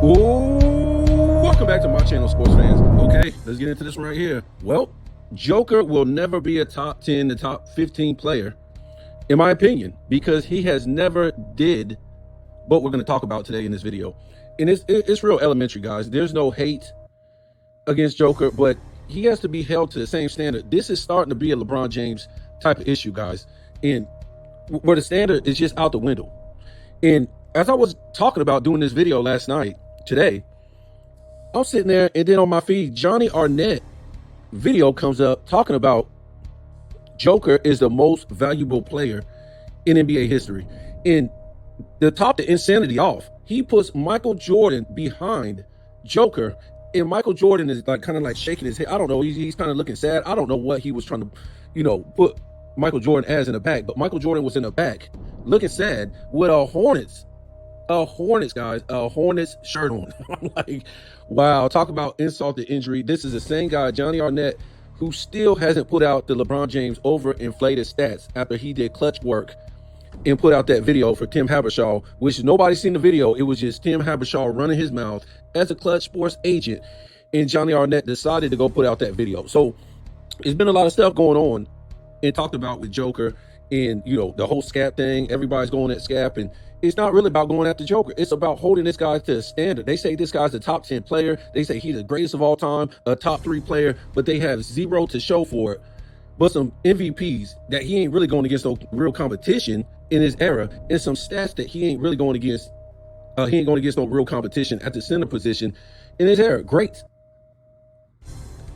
Ooh, welcome back to my channel, sports fans. Okay, let's get into this right here. Well, Joker will never be a top 10 to top 15 player, in my opinion, because he has never did what we're going to talk about today in this video. And it's real elementary, guys. There's no hate against Joker, but he has to be held to the same standard. This is starting to be a LeBron James type of issue, guys, and where the standard is just out the window. And as I was talking about doing this video today, I'm sitting there, and then on my feed, Johnny Arnett video comes up talking about Joker is the most valuable player in NBA history. And to top the insanity off, he puts Michael Jordan behind Joker, and Michael Jordan is like kind of like shaking his head. I don't know. He's kind of looking sad. I don't know what he was trying to, put Michael Jordan as in the back, but Michael Jordan was in the back looking sad with a Hornets shirt on. I'm like, wow, talk about insult to injury. This is the same guy, Johnny Arnett, who still hasn't put out the LeBron James overinflated stats after he did clutch work and put out that video for Tim Habershaw, which nobody's seen the video. It was just Tim Habershaw running his mouth as a Clutch Sports agent, and Johnny Arnett decided to go put out that video. So it's been a lot of stuff going on and talked about with Joker, and the whole SCAP thing. Everybody's going at SCAP, and it's not really about going after Joker. It's about holding this guy to a standard. They say this guy's a top 10 player. They say he's the greatest of all time, a top 3 player, but they have zero to show for it. But some MVPs that he ain't really going against no real competition in his era, and some stats that he ain't really going against. He ain't going against no real competition at the center position in his era. Great.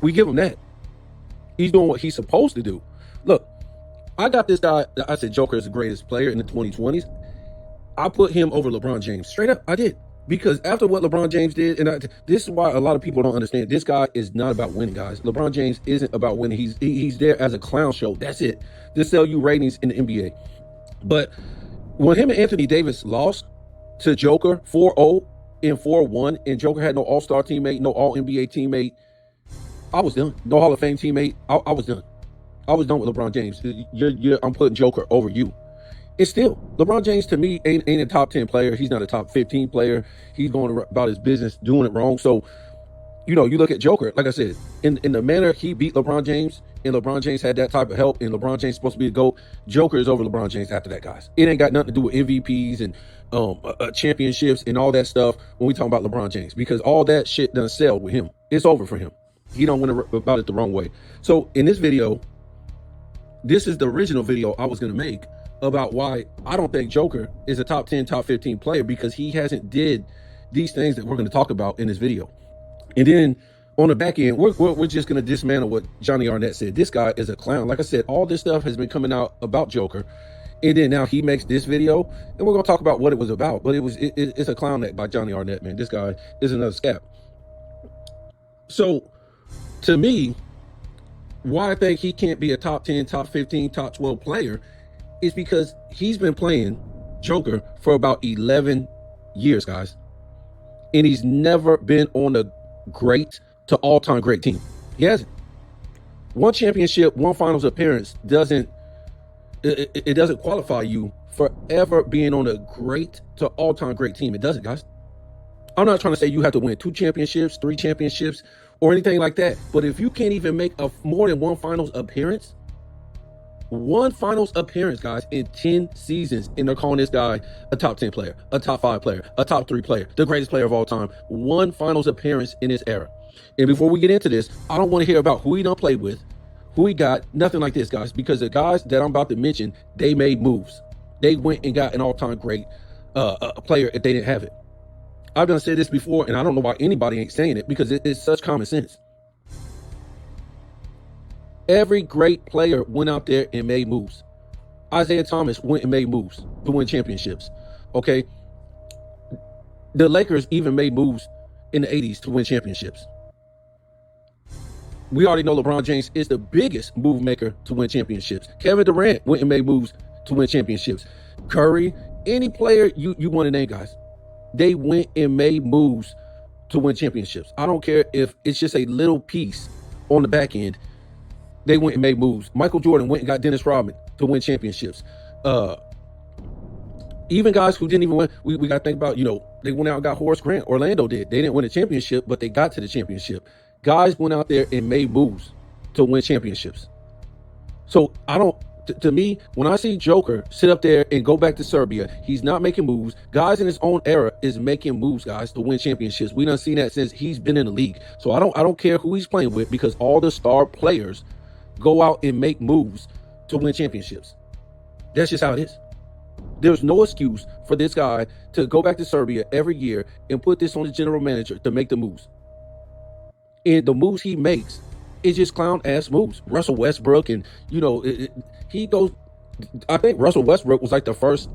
We give him that. He's doing what he's supposed to do. Look, I got this guy. I said Joker is the greatest player in the 2020s. I put him over LeBron James. Straight up, I did. Because after what LeBron James did, and this is why a lot of people don't understand. This guy is not about winning, guys. LeBron James isn't about winning. He's there as a clown show. That's it. To sell you ratings in the NBA. But when him and Anthony Davis lost to Joker 4-0 and 4-1, and Joker had no all-star teammate, no all-NBA teammate, I was done. No Hall of Fame teammate. I was done. I was done with LeBron James. I'm putting Joker over you. It's still, LeBron James to me ain't a top 10 player. He's not a top 15 player. He's going about his business, doing it wrong. So, you look at Joker, like I said, in the manner he beat LeBron James, and LeBron James had that type of help, and LeBron James supposed to be the GOAT, Joker is over LeBron James after that, guys. It ain't got nothing to do with MVPs and championships and all that stuff when we talk about LeBron James, because all that shit done sell with him. It's over for him. He don't win about it the wrong way. So in this video, this is the original video I was going to make about why I don't think Joker is a top 10, top 15 player, because he hasn't did these things that we're going to talk about in this video. And then on the back end, we're just going to dismantle what Johnny Arnett said. This guy is a clown. Like I said, all this stuff has been coming out about Joker. And then now he makes this video, and we're going to talk about what it was about. But it's a clown act by Johnny Arnett, man. This guy is another scab. So to me, why I think he can't be a top 10, top 15, top 12 player is because he's been playing Joker for about 11 years, guys. And he's never been on a great to all-time great team. He hasn't. One championship, one finals appearance doesn't qualify you for ever being on a great to all-time great team. It doesn't, guys. I'm not trying to say you have to win 2 championships, 3 championships, or anything like that. But if you can't even make more than one finals appearance, guys, in 10 seasons, and they're calling this guy a top 10 player, a top 5 player, a top 3 player, the greatest player of all time, one finals appearance in his era. And before we get into this, I don't want to hear about who he done played with, who he got, nothing like this, guys, because the guys that I'm about to mention, they made moves. They went and got an all-time great player if they didn't have it. I've done said this before, and I don't know why anybody ain't saying it, because it's such common sense. Every great player went out there and made moves. Isaiah Thomas went and made moves to win championships. Okay. The Lakers even made moves in the 80s to win championships. We already know LeBron James is the biggest move maker to win championships. Kevin Durant went and made moves to win championships. Curry, any player you want to name, guys, they went and made moves to win championships. I don't care if it's just a little piece on the back end. They went and made moves. Michael Jordan went and got Dennis Rodman to win championships. Even guys who didn't even win, we got to think about, They went out and got Horace Grant. Orlando did. They didn't win a championship, but they got to the championship. Guys went out there and made moves to win championships. So I don't, to me, when I see Joker sit up there and go back to Serbia, he's not making moves. Guys in his own era is making moves, guys, to win championships. We done seen that since he's been in the league. So I don't care who he's playing with, because all the star players go out and make moves to win championships. That's just how it is. There's no excuse for this guy to go back to Serbia every year and put this on the general manager to make the moves. And the moves he makes is just clown ass moves. Russell Westbrook, and he goes. I think Russell Westbrook was like the first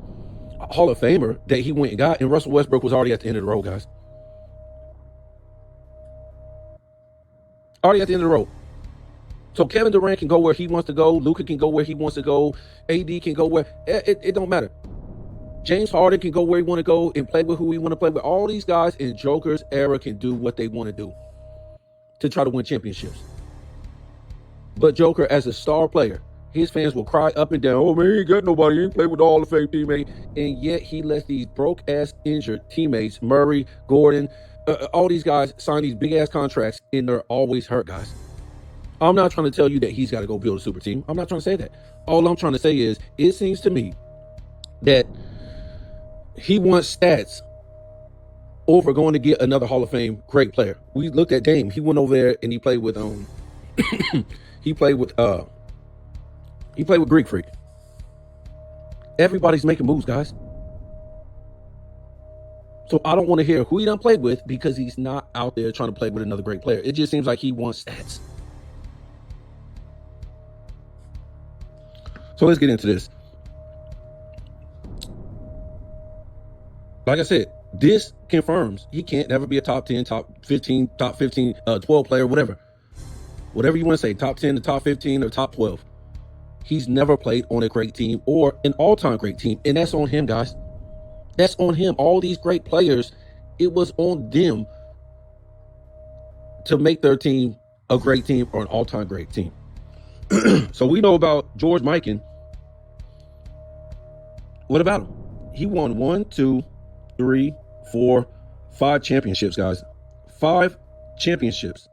Hall of Famer that he went and got, and Russell Westbrook was already at the end of the road, guys. Already at the end of the road. So Kevin Durant can go where he wants to go. Luka can go where he wants to go. AD can go where it don't matter. James Harden can go where he want to go and play with who he want to play with. All these guys in Joker's era can do what they want to do to try to win championships. But Joker, as a star player, his fans will cry up and down, oh man, he ain't got nobody, he ain't played with the Hall of Fame teammate. And yet he lets these broke ass injured teammates, Murray, Gordon, all these guys sign these big ass contracts, and they're always hurt, guys. I'm not trying to tell you that he's got to go build a super team. I'm not trying to say that. All I'm trying to say is, it seems to me that he wants stats over going to get another Hall of Fame great player. We looked at Dame. He went over there and he played with he played with Greek Freak. Everybody's making moves, guys. So I don't want to hear who he done played with, because he's not out there trying to play with another great player. It just seems like he wants stats. So let's get into this. Like I said, this confirms he can't never be a top 10, top 15, 12 player, whatever. Whatever you want to say, top 10 to top 15 or top 12. He's never played on a great team or an all-time great team. And that's on him, guys. That's on him. All these great players, it was on them to make their team a great team or an all-time great team. So we know about George Mikan. What about him? He won 1, 2, 3, 4, 5 championships, guys. 5 championships.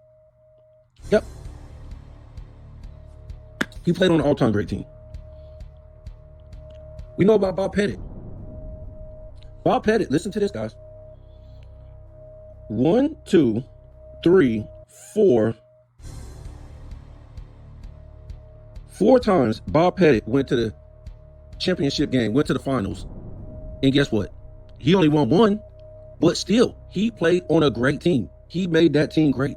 Yep. He played on an all-time great team. We know about Bob Pettit. Bob Pettit, listen to this, guys. 1, 2, 3, 4. 4 times Bob Pettit went to the championship game, went to the finals. And guess what? He only won 1, but still, he played on a great team. He made that team great.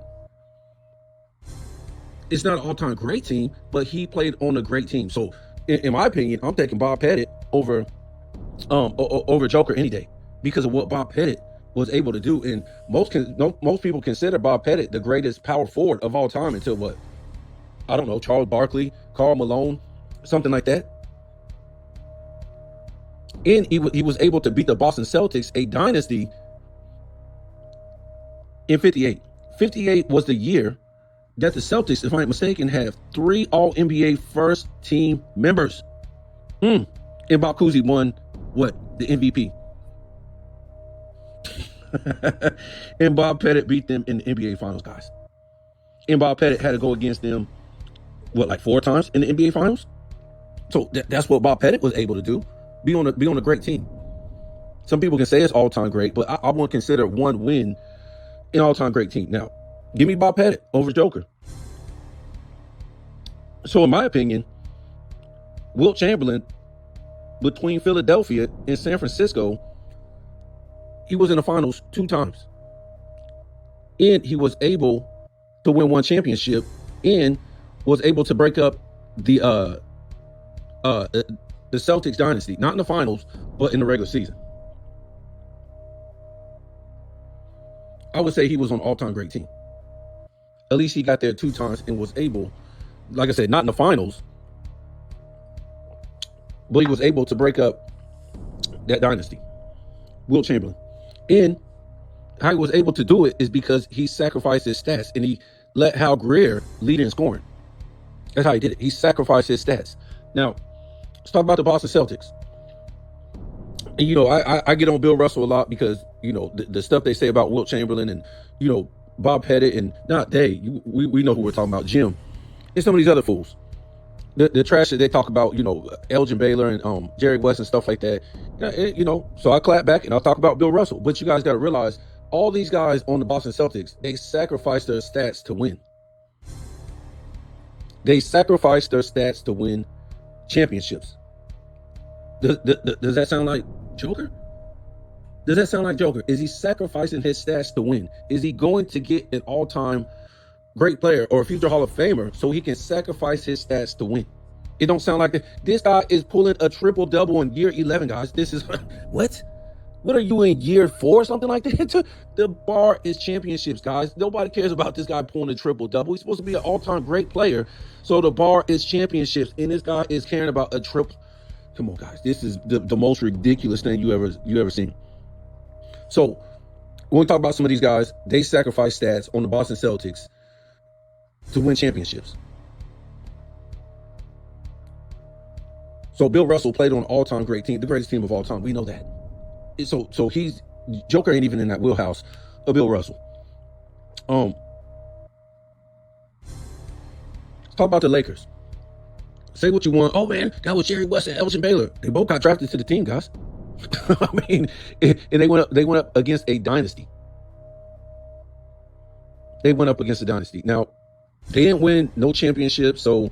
It's not an all-time great team, but he played on a great team. So, in my opinion, I'm taking Bob Pettit over Joker any day, because of what Bob Pettit was able to do. And most people consider Bob Pettit the greatest power forward of all time until what? I don't know, Charles Barkley, Karl Malone, something like that. And he was able to beat the Boston Celtics, a dynasty, in 58. 58 was the year that the Celtics, if I'm not mistaken, have 3 All-NBA first-team members. And Bob Cousy won, what? The MVP. And Bob Pettit beat them in the NBA Finals, guys. And Bob Pettit had to go against them, what, like 4 times in the NBA Finals? So that's what Bob Pettit was able to do. Be on a great team. Some people can say it's all-time great, but I won't consider 1 win an all-time great team. Now, give me Bob Pettit over Joker. So in my opinion, Wilt Chamberlain, between Philadelphia and San Francisco, he was in the finals 2 times. And he was able to win 1 championship, and was able to break up the Celtics dynasty, not in the finals, but in the regular season. I would say he was on an all-time great team. At least he got there 2 times and was able, like I said, not in the finals, but he was able to break up that dynasty. Wilt Chamberlain. And how he was able to do it is because he sacrificed his stats, and he let Hal Greer lead in scoring. That's how he did it. He sacrificed his stats. Now, let's talk about the Boston Celtics. And, I get on Bill Russell a lot because, the stuff they say about Wilt Chamberlain and, Bob Pettit and not they, we know who we're talking about, Jim, and some of these other fools. The trash that they talk about, Elgin Baylor and Jerry West and stuff like that. So I clap back and I'll talk about Bill Russell. But you guys got to realize all these guys on the Boston Celtics, they sacrifice their stats to win. They sacrifice their stats to win championships. Does that sound like Joker? Does that sound like Joker? Is he sacrificing his stats to win? Is he going to get an all-time great player or a future Hall of Famer so he can sacrifice his stats to win? It don't sound like that. This guy is pulling a triple-double in year 11, guys. This is what? What are you in year 4 or something like that? The bar is championships, guys. Nobody cares about this guy pulling a triple-double. He's supposed to be an all-time great player. So the bar is championships, and this guy is caring about a triple. Come on, guys. This is the most ridiculous thing you ever seen. So when we talk about some of these guys, they sacrifice stats on the Boston Celtics to win championships. So Bill Russell played on an all-time great team, the greatest team of all time. We know that. So Joker ain't even in that wheelhouse of Bill Russell. Let's talk about the Lakers. Say what you want. Oh man, that was Jerry West and Elgin Baylor. They both got drafted to the team, guys. I mean, and they went up against a dynasty. They went up against a dynasty. Now, they didn't win no championship, and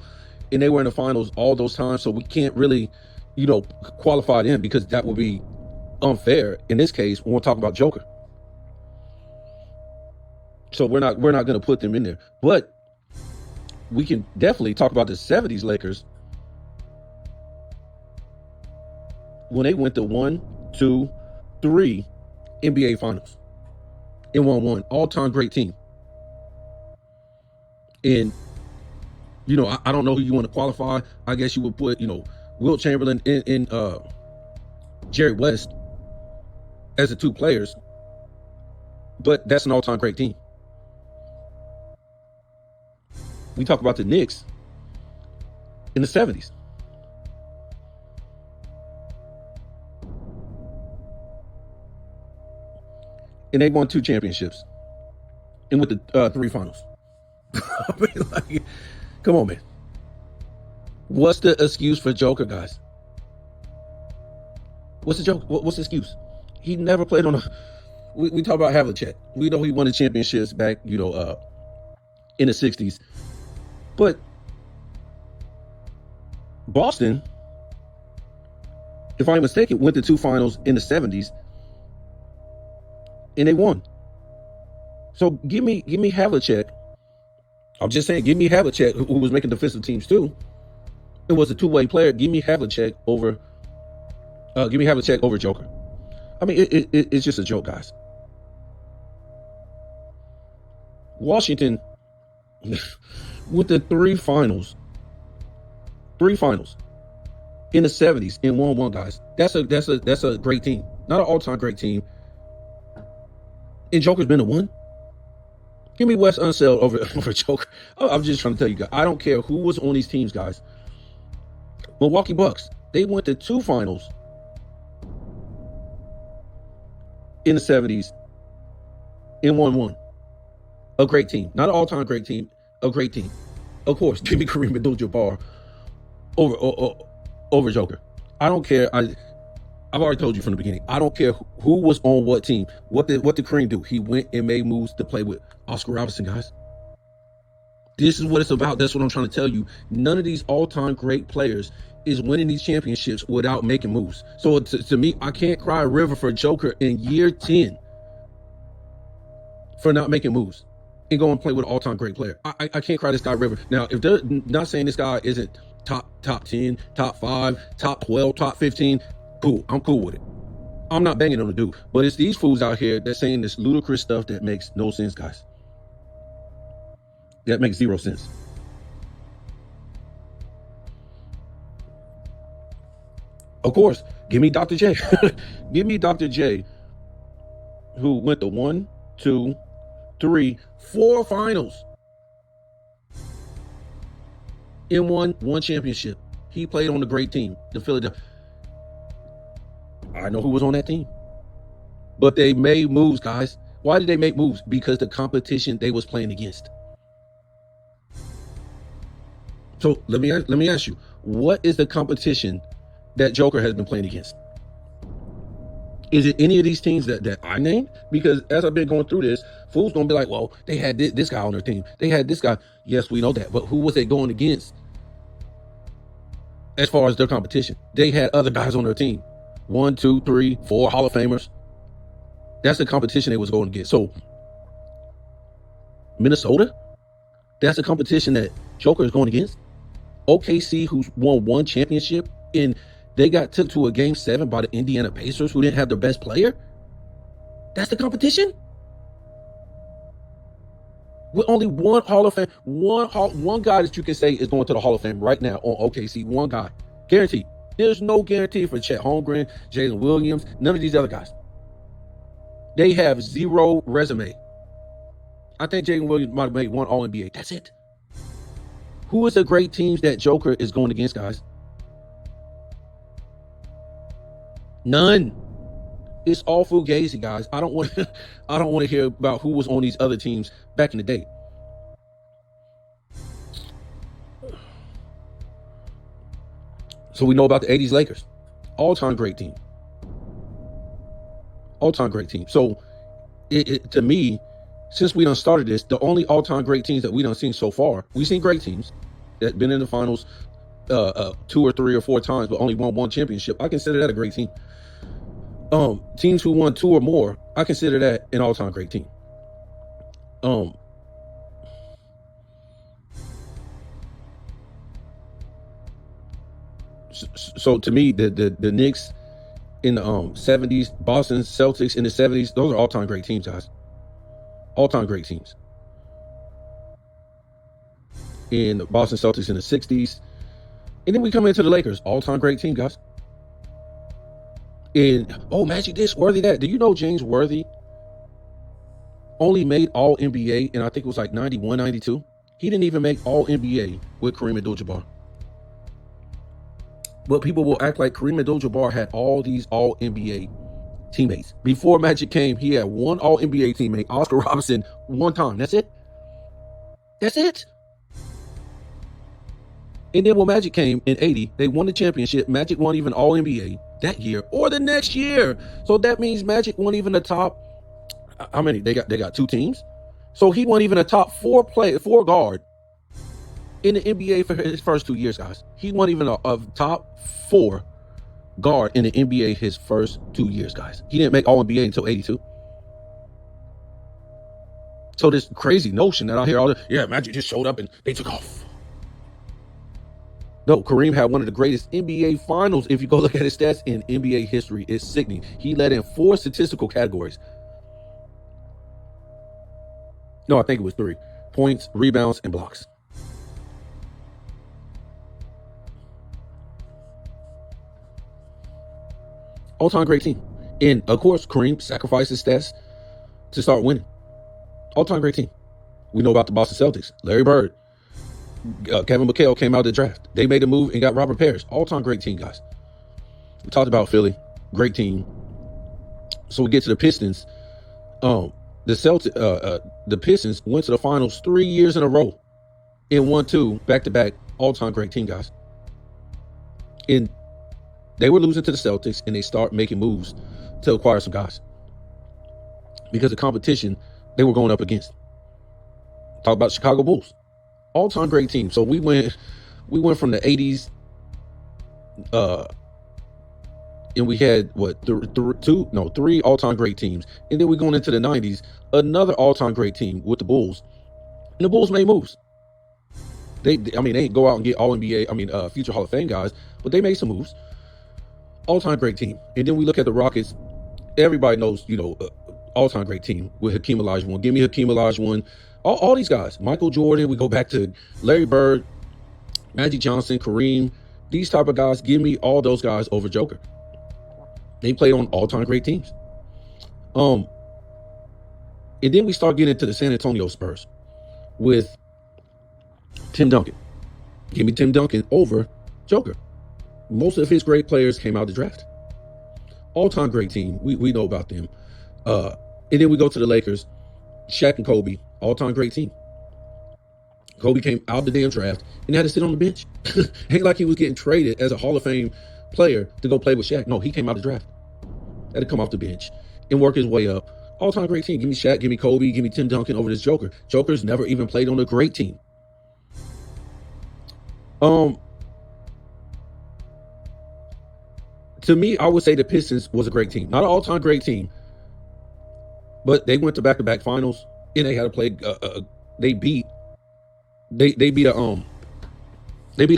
they were in the finals all those times, so we can't really, qualify them because that would be unfair. In this case, we won't talk about Joker. So we're not going to put them in there. But we can definitely talk about the 70s Lakers when they went to 1, 2, 3 NBA finals and won one. All-time great team. And, I don't know who you want to qualify. I guess you would put, Wilt Chamberlain and Jerry West as the two players. But that's an all-time great team. We talk about the Knicks in the 70s. And they won 2 championships and with the 3 finals. I mean, come on, man. What's the excuse for Joker, guys? What's the joke? What's the excuse? He never played on a. We talk about Havlicek. We know he won the championships back, in the 60s. But Boston, if I'm mistaken, went to 2 finals in the 70s. And they won. So give me Havlicek. I'm just saying, give me Havlicek, who was making defensive teams too. It was a 2-way player. Give me Havlicek over Joker. I mean, it's just a joke, guys. Washington with the 3 finals in the 70s and won one, guys. That's a great team. Not an all-time great team. And Joker's been a 1. Give me Wes Unseld over Joker. I'm just trying to tell you guys. I don't care who was on these teams, guys. Milwaukee Bucks, they went to 2 finals in the 70s and won 1. A great team. Not an all-time great team. A great team. Of course, give me Kareem Abdul-Jabbar over Joker. I don't care. I've already told you from the beginning. I don't care who was on what team. What did Kareem do? He went and made moves to play with Oscar Robertson, guys. This is what it's about. That's what I'm trying to tell you. None of these all-time great players is winning these championships without making moves. So to me, I can't cry a river for Joker in year 10 for not making moves and go and play with an all-time great player. I can't cry this guy a river. Now, if they're not saying this guy isn't top 10, top 5, top 12, top 15, cool. I'm cool with it. I'm not banging on the dude. But it's these fools out here that saying this ludicrous stuff that makes no sense, guys. That makes 0 sense. Of course, give me Dr. J. Give me Dr. J, who went to 1, 2, 3, 4 finals and won 1 championship. He played on a great team, the Philadelphia. I know who was on that team. But they made moves, guys. Why did they make moves? Because the competition they was playing against. So let me ask you, what is the competition that Joker has been playing against? Is it any of these teams that I named? Because as I've been going through this, fools gonna be like, well, they had this guy on their team. They had this guy. Yes, we know that. But who was they going against as far as their competition? They had other guys on their team. 1, 2, 3, 4 Hall of Famers. That's the competition they was going against. So Minnesota, that's the competition that Joker is going against. OKC, who's won 1 championship, and they got took to a game 7 by the Indiana Pacers, who didn't have their best player. That's the competition. With only one Hall of Fame, one guy that you can say is going to the Hall of Fame right now on OKC. One guy, guaranteed. There's no guarantee for Chet Holmgren, Jalen Williams, none of these other guys. They have 0 resume. I think Jalen Williams might have made 1 All-NBA. That's it. Who is the great teams that Joker is going against, guys? None. It's all fugazi, guys. I don't want to hear about who was on these other teams back in the day. So we know about the 80s Lakers. All-time great team. All-time great team. So to me, since we done started this, the only all-time great teams that we done seen so far, we've seen great teams that been in the finals 2 or 3 or 4 times, but only won 1 championship. I consider that a great team. Teams who won 2 or more, I consider that an all-time great team. So to me, the Knicks in the 70s, Boston Celtics in the 70s, those are all-time great teams, guys. All-time great teams. In the Boston Celtics in the 60s. And then we come into the Lakers, all-time great team, guys. And, Magic this, Worthy that. Do you know James Worthy only made All-NBA, and I think it was like 91, 92? He didn't even make All-NBA with Kareem Abdul-Jabbar. But people will act like Kareem Abdul-Jabbar had all these All-NBA teammates. Before Magic came, he had 1 All-NBA teammate, Oscar Robertson, 1 time. That's it. That's it. And then when Magic came in 80, they won the championship. Magic won even All-NBA that year or the next year. So that means Magic won even the top. How many? They got 2 teams. So he won even a top 4 guard in the NBA for his first 2 years, guys. He won even a top 4 guard in the NBA his first 2 years, guys. He didn't make All-NBA until 82. So this crazy notion that I hear Magic just showed up and they took off. No, Kareem had one of the greatest NBA finals. If you go look at his stats in NBA history, it's sickening. He led in 4 statistical categories. No, I think it was 3. Points, rebounds, and blocks. All-time great team. And, of course, Kareem sacrificed his stats to start winning. All-time great team. We know about the Boston Celtics. Larry Bird. Kevin McHale came out of the draft. They made a move and got Robert Parrish. All-time great team, guys. We talked about Philly. Great team. So we get to the Pistons. The Pistons went to the finals 3 years in a row and won 2 back-to-back. All-time great team, guys. And they were losing to the Celtics, and they start making moves to acquire some guys because the competition they were going up against. Talk about Chicago Bulls. All-time great team. So we went from the 80s, and we had 3 all-time great teams, and then we're going into the 90s, another all-time great team with the Bulls, and the Bulls made moves. They didn't go out and get All-NBA, future Hall of Fame guys, but they made some moves. All-time great team. And then we look at the Rockets. Everybody knows, all-time great team with Hakeem Olajuwon. Give me Hakeem Olajuwon. All these guys, Michael Jordan, we go back to Larry Bird, Magic Johnson, Kareem, these type of guys, give me all those guys over Joker. They played on all-time great teams. And then we start getting into the San Antonio Spurs with Tim Duncan. Give me Tim Duncan over Joker. Most of his great players came out of the draft. all-time great team. We know about them. And then we go to the Lakers. Shaq and Kobe, all-time great team. Kobe came out the damn draft and had to sit on the bench. Ain't like he was getting traded as a Hall of Fame player to go play with Shaq. No, he came out the draft. Had to come off the bench and work his way up. All-time great team. Give me Shaq, give me Kobe, give me Tim Duncan over this Joker. Joker's never even played on a great team. To me, I would say the Pistons was a great team. Not an all-time great team, but they went to back-to-back finals and they had to play. They beat an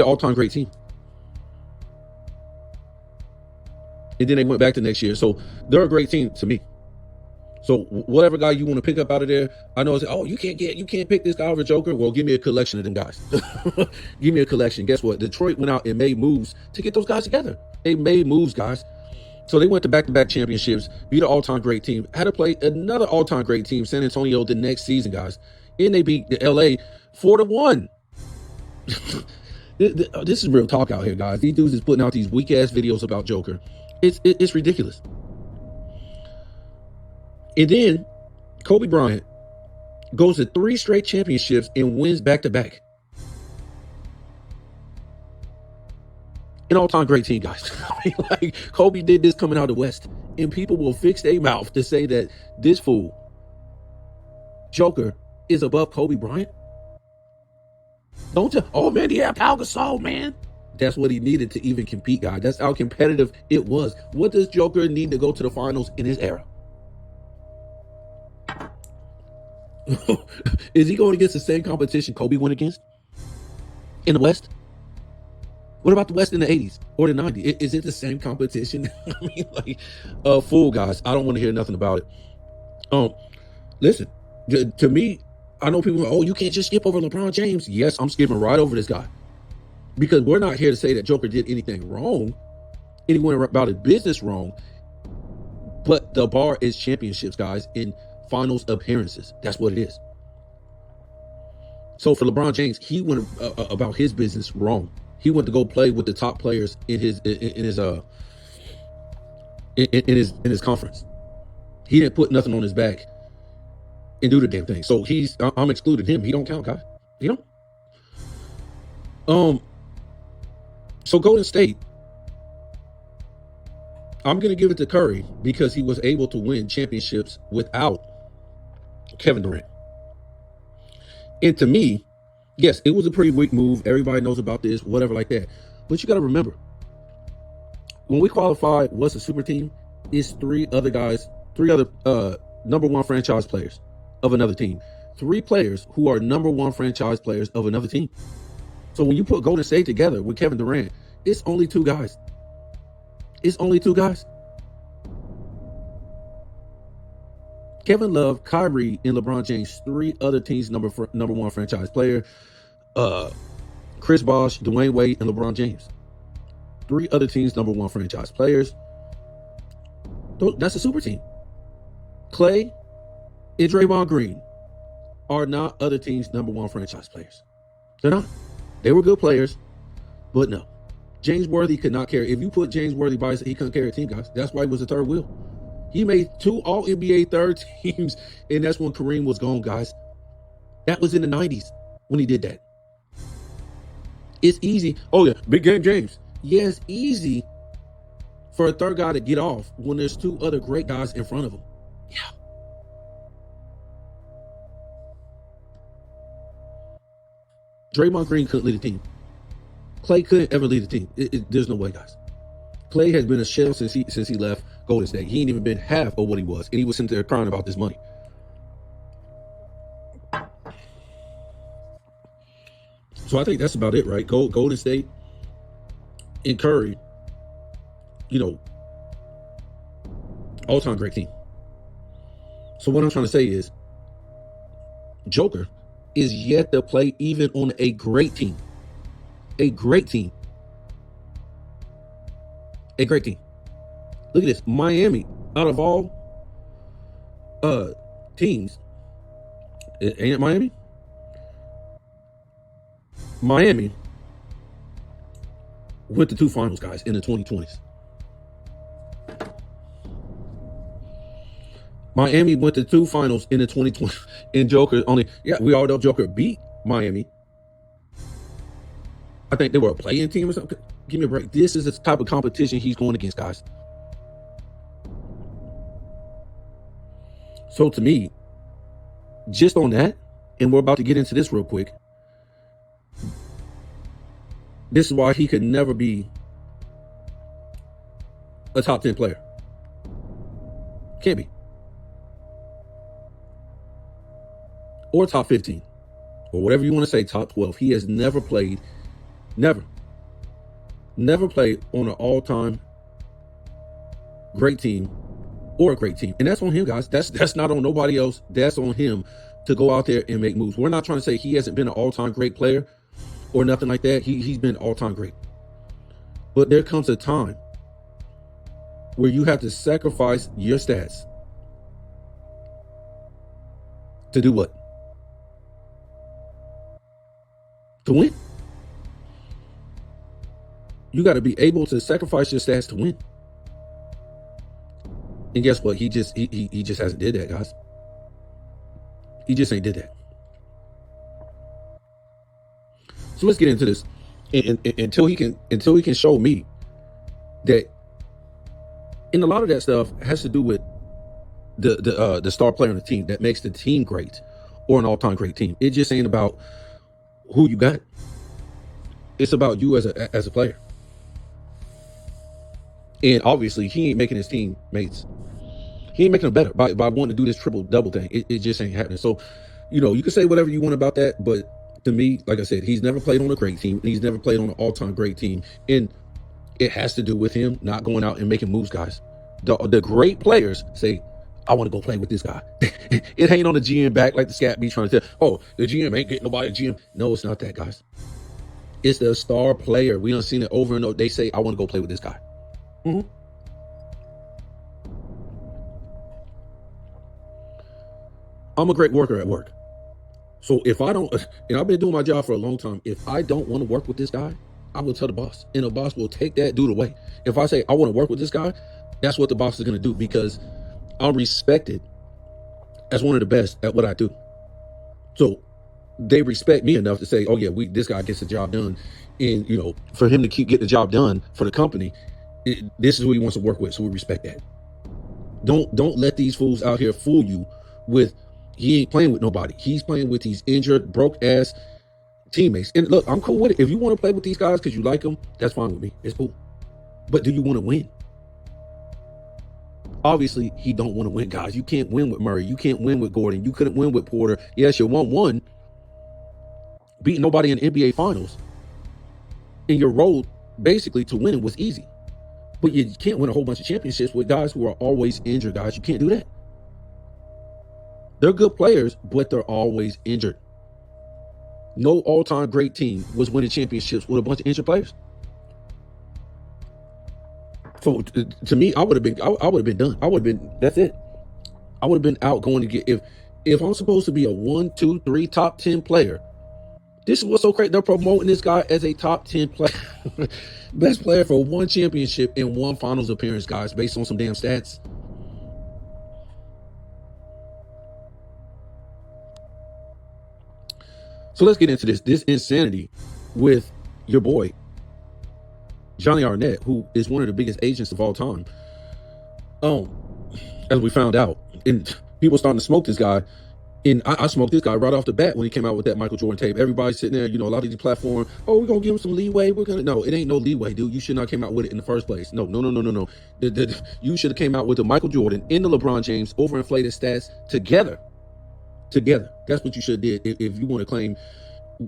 all-time great team, and then they went back the next year. So they're a great team to me. So whatever guy you want to pick up out of there, I know it's, oh, you can't pick this guy over Joker. Well, give me a collection of them guys. Give me a collection. Guess what? Detroit went out and made moves to get those guys together. They made moves, guys. So they went to back-to-back championships, beat an all-time great team, had to play another all-time great team, San Antonio, the next season, guys. And they beat the LA 4-1. This is real talk out here, guys. These dudes is putting out these weak-ass videos about Joker. It's ridiculous. And then Kobe Bryant goes to 3 straight championships and wins back-to-back. An all-time great team, guys. I mean, like, Kobe did this coming out of the West, and people will fix their mouth to say that this fool, Joker, is above Kobe Bryant. Don't tell, oh man, he had Pau Gasol, man. That's what he needed to even compete, guys. That's how competitive it was. What does Joker need to go to the finals in his era? Is he going against the same competition Kobe went against in the West? What about the West in the 80s or the 90s? Is it the same competition? I mean, like, fool, guys. I don't want to hear nothing about it. Listen, to me, I know people, oh, you can't just skip over LeBron James. Yes, I'm skipping right over this guy. Because we're not here to say that Joker did anything wrong. Anyone about his business wrong. But the bar is championships, guys, in finals appearances. That's what it is. So for LeBron James, he went about his business wrong. He went to go play with the top players in his conference. He didn't put nothing on his back and do the damn thing. So I'm excluding him. He don't count, guys. He don't. So Golden State, I'm gonna give it to Curry because he was able to win championships without Kevin Durant. And to me, yes, it was a pretty weak move. Everybody knows about this, whatever like that. But you got to remember, when we qualified, what's a super team? It's 3 other number 1 franchise players of another team. 3 players who are number 1 franchise players of another team. So when you put Golden State together with Kevin Durant, it's only 2 guys. It's only 2 guys. Kevin Love, Kyrie, and LeBron James, 3 other teams number 1 franchise player. Chris Bosh, Dwayne Wade, and LeBron James. 3 other teams number 1 franchise players. That's a super team. Clay and Draymond Green are not other teams number 1 franchise players. They're not. They were good players, but no. James Worthy could not carry. If you put James Worthy by his, he couldn't carry a team, guys. That's why he was the third wheel. He made 2 All-NBA third teams, and that's when Kareem was gone, guys. That was in the 90s when he did that. It's easy. Oh, yeah, Big Game James. Yeah, it's easy for a third guy to get off when there's 2 other great guys in front of him. Yeah. Draymond Green couldn't lead a team. Clay couldn't ever lead a team. There's no way, guys. Clay has been a shell since he left Golden State. He ain't even been half of what he was, and he was sitting there crying about this money. So I think that's about it, right? Golden State and Curry, all-time great team. So what I'm trying to say is, Joker is yet to play even on a great team. A great team. A great team. Look at this. Miami, out of all teams, ain't it Miami? Miami went to 2 finals, guys, in the 2020s. Miami went to 2 finals in the 2020, and Joker only, yeah, we all know Joker beat Miami. I think they were a play-in team or something. Give me a break. This is the type of competition he's going against, guys. So to me, just on that, and we're about to get into this real quick, this is why he could never be a top 10 player. Can't be. Or top 15. Or whatever you want to say, top 12. He has never played, never played on an all-time great team or a great team. And that's on him, guys. That's not on nobody else. That's on him to go out there and make moves. We're not trying to say he hasn't been an all-time great player or nothing like that. He's been all-time great. But there comes a time where you have to sacrifice your stats to do what? To win. You got to be able to sacrifice your stats to win. And guess what? He just hasn't did that, guys. He just ain't did that. So let's get into this. And until he can show me that, and a lot of that stuff has to do with the star player on the team that makes the team great or an all-time great team. It just ain't about who you got. It's about you as a player. And obviously, he ain't making his teammates. He ain't making them better by wanting to do this triple-double thing. It just ain't happening. So, you can say whatever you want about that, but to me, like I said, he's never played on a great team. He's never played on an all-time great team. And it has to do with him not going out and making moves, guys. The great players say, I want to go play with this guy. It ain't on the GM back like the scat be trying to tell, oh, the GM ain't getting nobody GM. No, it's not that, guys. It's the star player. We done seen it over and over. They say, I want to go play with this guy. Mm-hmm. I'm a great worker at work. So if I don't, and I've been doing my job for a long time, if I don't want to work with this guy, I will tell the boss, and the boss will take that dude away. If I say I want to work with this guy, that's what the boss is going to do, because I'm respected as one of the best at what I do. So they respect me enough to say, oh yeah, this guy gets the job done. And for him to keep getting the job done for the company, this is who he wants to work with. So we respect that. Don't let these fools out here fool you with, he ain't playing with nobody. He's playing with these injured, broke ass teammates. And look, I'm cool with it. If you want to play with these guys because you like them, that's fine with me. It's cool. But do you want to win? Obviously, he don't want to win, guys. You can't win with Murray. You can't win with Gordon. You couldn't win with Porter. Yes, you won one. Beating nobody in the NBA Finals. And your road, basically, to winning was easy. But you can't win a whole bunch of championships with guys who are always injured, guys. You can't do that. They're good players, but they're always injured. No all-time great team was winning championships with a bunch of injured players. So to me, I would have been done. I would have been, that's it. I would have been out going to get, if I'm supposed to be a 1, 2, 3 top 10 player, this is what's so crazy. They're promoting this guy as a top 10 player, best player for one championship and one finals appearance, guys, based on some damn stats. So let's get into this insanity with your boy, Johnny Arnett, who is one of the biggest agents of all time. As we found out, and people starting to smoke this guy. And I smoked this guy right off the bat when he came out with that Michael Jordan tape. Everybody's sitting there, a lot of these platforms, oh, we're going to give him some leeway. No, it ain't no leeway, dude. You should not came out with it in the first place. No. You should have came out with the Michael Jordan and the LeBron James overinflated stats together. That's what you should have did if you want to claim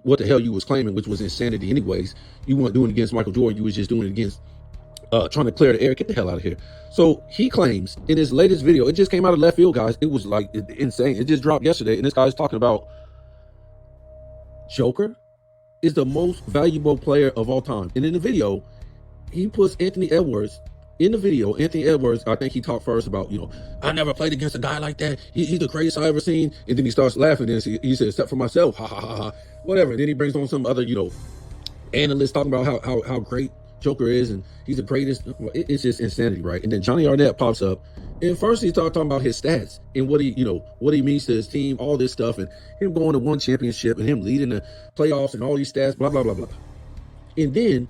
what the hell you was claiming, which was insanity anyways. You weren't doing it against Michael Jordan. You was just doing it against trying to clear the air. Get the hell out of here. So he claims in his latest video, it just came out of left field, guys. It was like insane. It just dropped yesterday. And this guy's talking about Joker is the most valuable player of all time. And in the video, he puts Anthony Edwards in the video. Anthony Edwards, I think he talked first about, I never played against a guy like that. He's the greatest I ever seen. And then he starts laughing. And he says, except for myself, ha ha ha ha, whatever. And then he brings on some other, analyst talking about how great Joker is, and he's the greatest. It's just insanity, right? And then Johnny Arnett pops up, and first he started talking about his stats and what he means to his team, all this stuff, and him going to one championship and him leading the playoffs and all these stats, blah blah blah blah. And then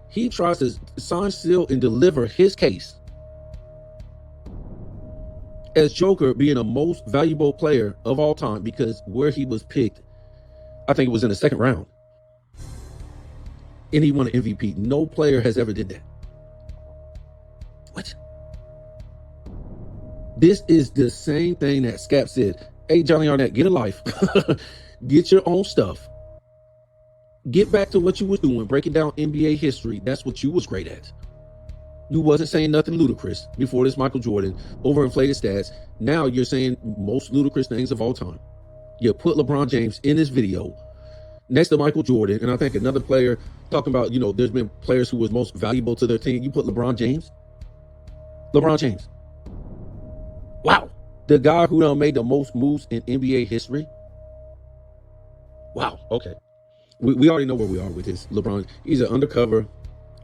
he tries to sign, seal, and deliver his case as Joker being the most valuable player of all time because where he was picked, I think it was in the second round. And he won an MVP. No player has ever did that. What? This is the same thing that Scap said. Hey, Johnny Arnett, get a life. Get your own stuff. Get back to what you was doing, breaking down NBA history. That's what you was great at. You wasn't saying nothing ludicrous before this Michael Jordan, overinflated stats. Now you're saying most ludicrous things of all time. You put LeBron James in this video next to Michael Jordan, and I think another player talking about, there's been players who was most valuable to their team. You put LeBron James. LeBron James. Wow. The guy who done made the most moves in NBA history. Wow. Okay. We already know where we are with this. LeBron, he's an undercover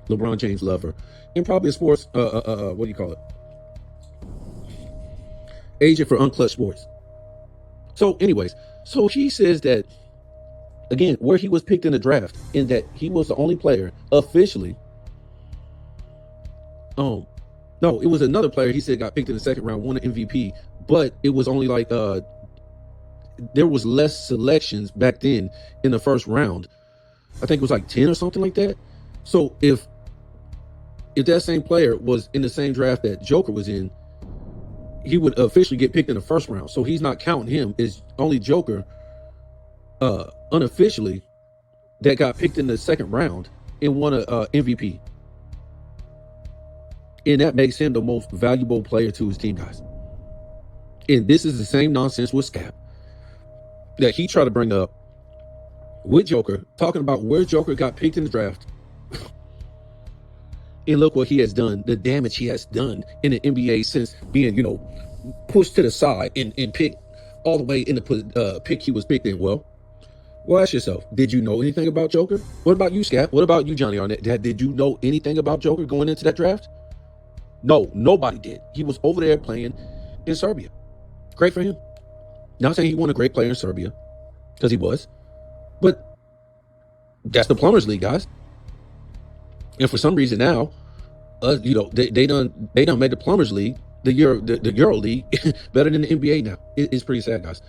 LeBron James lover. And probably a sports, what do you call it? Agent for Unclutched Sports. So anyways, so he says that, again, where he was picked in the draft, in that he was the only player officially. No, it was another player he said got picked in the second round, won an MVP, but it was only like there was less selections back then in the first round. I think it was like 10 or something like that. So if that same player was in the same draft that Joker was in, he would officially get picked in the first round. So he's not counting him. It's only Joker unofficially that got picked in the second round and won a MVP. And that makes him the most valuable player to his team, guys. And this is the same nonsense with Scap that he tried to bring up with Joker, talking about where Joker got picked in the draft. And look what he has done, the damage he has done in the NBA since being, pushed to the side and picked all the way in the pick he was picked in. Well, ask yourself, did you know anything about Joker? What about you, Scap? What about you, Johnny Arnett? Did you know anything about Joker going into that draft? No, nobody did. He was over there playing in Serbia. Great for him. Not saying he wasn't a great player in Serbia, because he was. But that's the Plumbers League, guys. And for some reason now, they done made the Plumbers League, the Euro League, better than the NBA now. It's pretty sad, guys.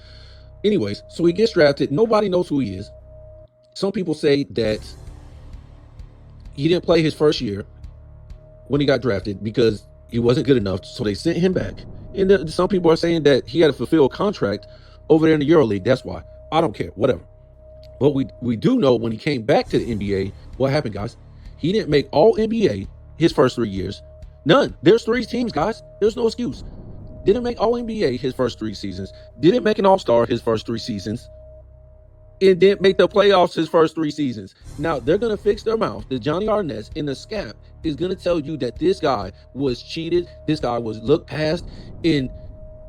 Anyways, so he gets drafted. Nobody knows who he is. Some people say that he didn't play his first year when he got drafted because he wasn't good enough, so they sent him back. And some people are saying that he had a fulfilled contract over there in the Euro League. That's why. I don't care. Whatever. But we do know when he came back to the NBA, what happened, guys? He didn't make all NBA his first 3 years. None. There's 3 teams, guys. There's no excuse. Didn't make all NBA his first 3 seasons. Didn't make an all-star his first 3 seasons. And didn't make the playoffs his first 3 seasons. Now, they're going to fix their mouth. The Johnny Arnett in the Scap is going to tell you that this guy was cheated. This guy was looked past. And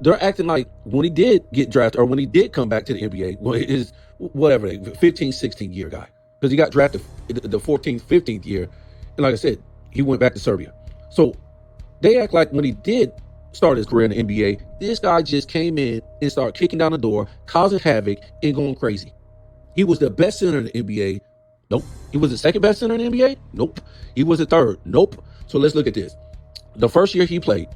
they're acting like when he did get drafted or when he did come back to the NBA, well, it is whatever, 15, 16 year guy. Because he got drafted the 14th, 15th year. And like I said, he went back to Serbia. So they act like when he did start his career in the NBA, this guy just came in and started kicking down the door, causing havoc, and going crazy. He was the best center in the NBA. Nope. He was the second best center in the NBA? Nope. He was the third? Nope. So let's look at this. The first year he played,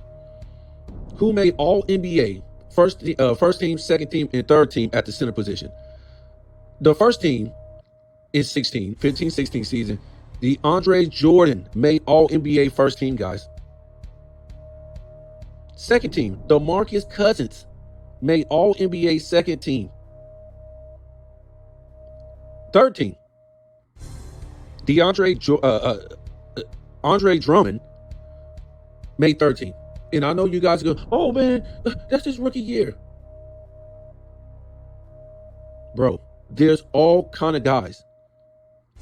who made all NBA, first team, second team, and third team at the center position? The first team is 15-16 season. The Andre Jordan made all NBA first team, guys. Second team, DeMarcus Cousins made all NBA second team. Third team, Andre Drummond made third team. And I know you guys go, oh man, that's his rookie year. Bro, there's all kind of guys,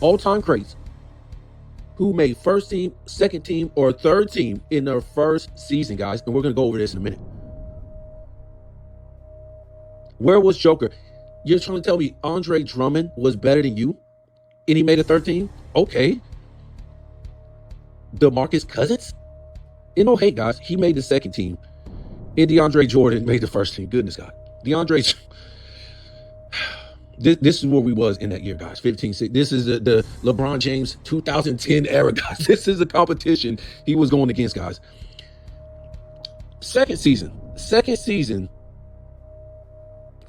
all-time greats, who made first team, second team, or third team in their first season, guys. And we're going to go over this in a minute. Where was Joker? You're trying to tell me Andre Drummond was better than you and he made a third team? Okay. DeMarcus Cousins? And no hate, guys. He made the second team. And DeAndre Jordan made the first team. Goodness, God. DeAndre... This is where we was in that year, guys. 15-6. This is the LeBron James 2010 era, guys. This is a competition he was going against, guys. Second season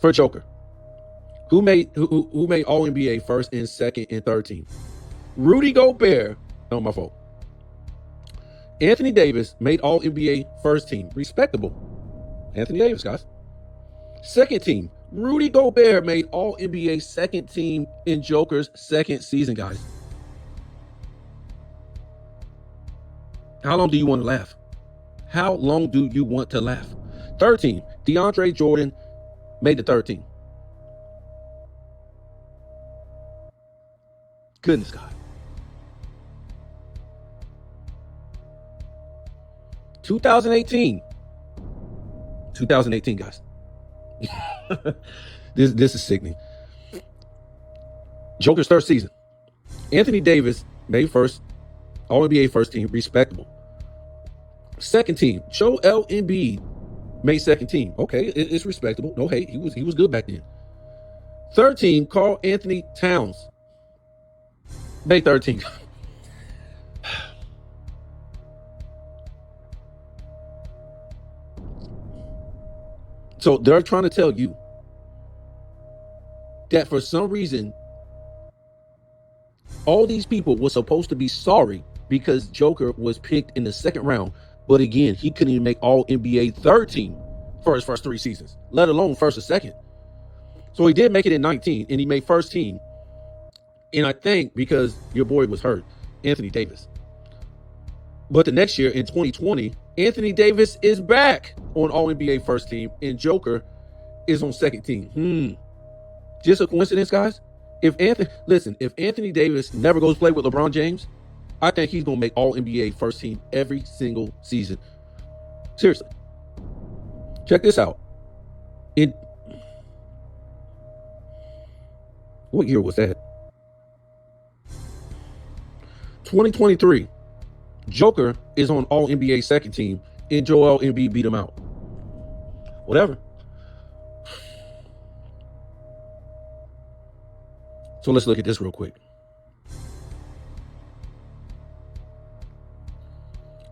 for Joker. Who made All NBA first and second and third team? Rudy Gobert. No, my fault. Anthony Davis made All NBA first team. Respectable. Anthony Davis, guys. Second team. Rudy Gobert made All NBA second team in Joker's second season, guys. How long do you want to laugh? How long do you want to laugh? Third team. DeAndre Jordan made the third team. Goodness, God. 2018, guys. This is sickening. Joker's third season. Anthony Davis made first, All NBA first team, respectable. Second team, Joel Embiid made second team. Okay, it's respectable. No hate. He was good back then. Third team, Karl Anthony Towns made third team. So they're trying to tell you that for some reason, all these people were supposed to be sorry because Joker was picked in the second round. But again, he couldn't even make All NBA third team for his first 3 seasons, let alone first or second. So he did make it in 19 and he made first team. And I think because your boy was hurt, Anthony Davis. But the next year in 2020, Anthony Davis is back on All NBA first team and Joker is on second team. Just a coincidence, guys? If Anthony Davis never goes play with LeBron James, I think he's going to make All NBA first team every single season. Seriously. Check this out. What year was that? 2023. Joker is on All NBA second team and Joel Embiid beat him out. Whatever. So let's look at this real quick.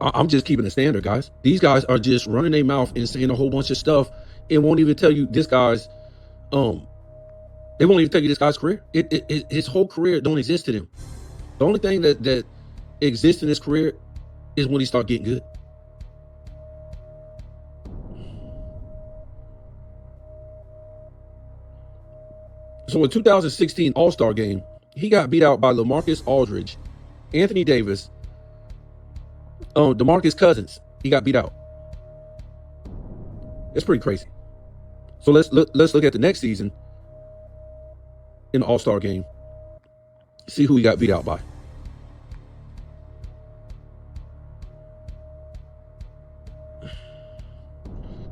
I'm just keeping a standard, guys. These guys are just running their mouth and saying a whole bunch of stuff and won't even tell you this guy's they won't even tell you this guy's career. His whole career don't exist to them. The only thing that exists in his career is when he start getting good. So in 2016 All-Star game, he got beat out by LaMarcus Aldridge, Anthony Davis, DeMarcus Cousins. He got beat out. It's pretty crazy. So let's look at the next season in the All-Star game. See who he got beat out by.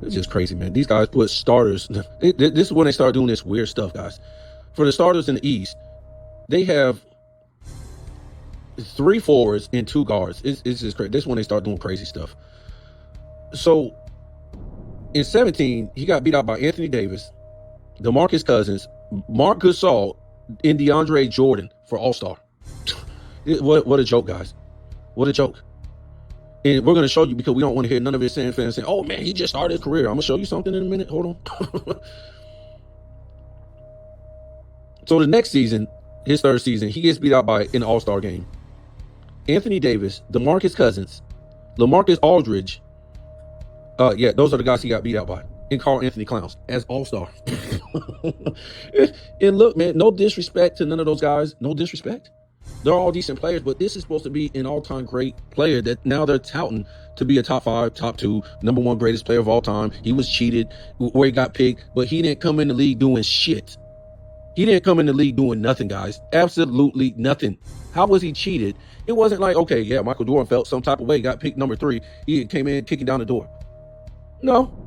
It's just crazy, man. These guys put starters. This is when they start doing this weird stuff, guys. For the starters in the East, they have 3 forwards and 2 guards. It's just crazy. This is when they start doing crazy stuff. So in 17, he got beat out by Anthony Davis, DeMarcus Cousins, Marc Gasol, and DeAndre Jordan for All-Star. What a joke, guys. What a joke. And we're going to show you, because we don't want to hear none of his fans saying, oh, man, he just started his career. I'm going to show you something in a minute. Hold on. So the next season, his third season, he gets beat out by in the All-Star game. Anthony Davis, DeMarcus Cousins, LaMarcus Aldridge. Those are the guys he got beat out by. And Karl Anthony Towns as All-Star. And look, man, no disrespect to none of those guys. No disrespect. They're all decent players, but this is supposed to be an all-time great player that now they're touting to be a top 5, top 2, number 1 greatest player of all time. He was cheated where he got picked, but he didn't come in the league doing shit. He didn't come in the league doing nothing, guys. Absolutely nothing. How was he cheated? It wasn't like, okay, yeah, Michael Jordan felt some type of way, got picked number 3. He came in kicking down the door. No.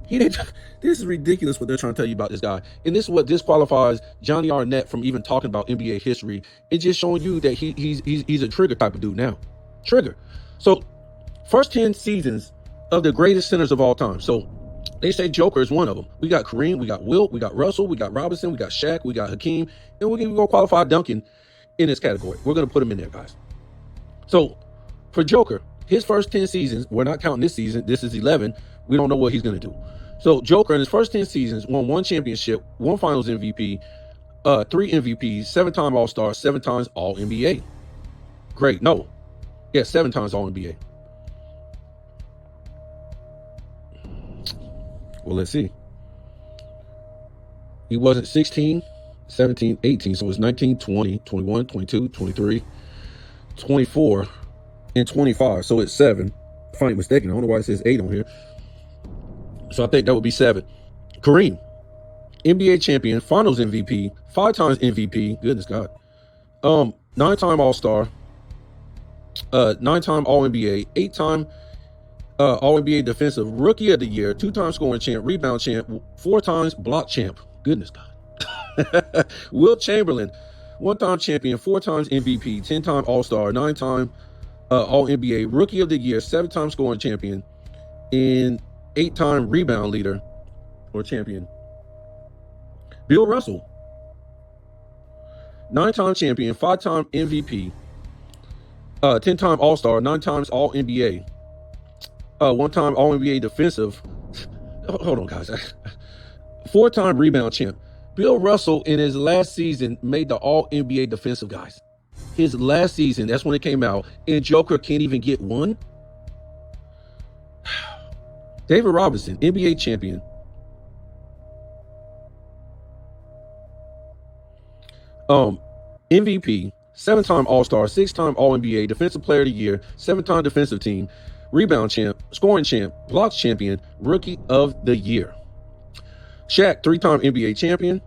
He didn't. This is ridiculous what they're trying to tell you about this guy. And this is what disqualifies Johnny Arnett from even talking about NBA history. It's just showing you that he's a trigger type of dude now. Trigger. So first 10 seasons of the greatest centers of all time. So they say Joker is one of them. We got Kareem, we got Wilt, we got Russell, we got Robinson, we got Shaq, we got Hakeem, and we're going to qualify Duncan in this category. We're going to put him in there, guys. So for Joker, his first 10 seasons, we're not counting this season. This is 11. We don't know what he's going to do. So Joker in his first 10 seasons won 1 championship, 1 finals MVP, 3 MVPs, 7-time All-Star, 7 times All-NBA. Great. No. Yeah, 7 times All-NBA. Well, let's see. He wasn't 16, 17, 18. So it was 19, 20, 21, 22, 23, 24, and 25. So it's 7. If I'm not mistaken, I don't know why it says 8 on here. So I think that would be 7. Kareem, NBA champion, finals MVP, 5 times MVP. Goodness God. 9-time All-Star, 9-time All-NBA, 8-time All-NBA defensive rookie of the year, 2-time scoring champ, rebound champ, 4 times block champ. Goodness God. Wilt Chamberlain, 1-time champion, 4 times MVP, 10-time All-Star, 9-time All-NBA rookie of the year, 7-time scoring champion, and 8-time rebound leader or champion. Bill Russell, 9-time champion, 5-time MVP, 10-time All-Star, 9 times All-NBA, 1-time All-NBA defensive. Hold on, guys. 4-time rebound champ. Bill Russell in his last season made the All-NBA defensive, guys. His last season, that's when it came out, and Joker can't even get one. David Robinson, NBA champion. MVP, 7-time All-Star, 6-time All-NBA, Defensive Player of the Year, 7-time defensive team, rebound champ, scoring champ, blocks champion, rookie of the year. Shaq, 3-time NBA champion,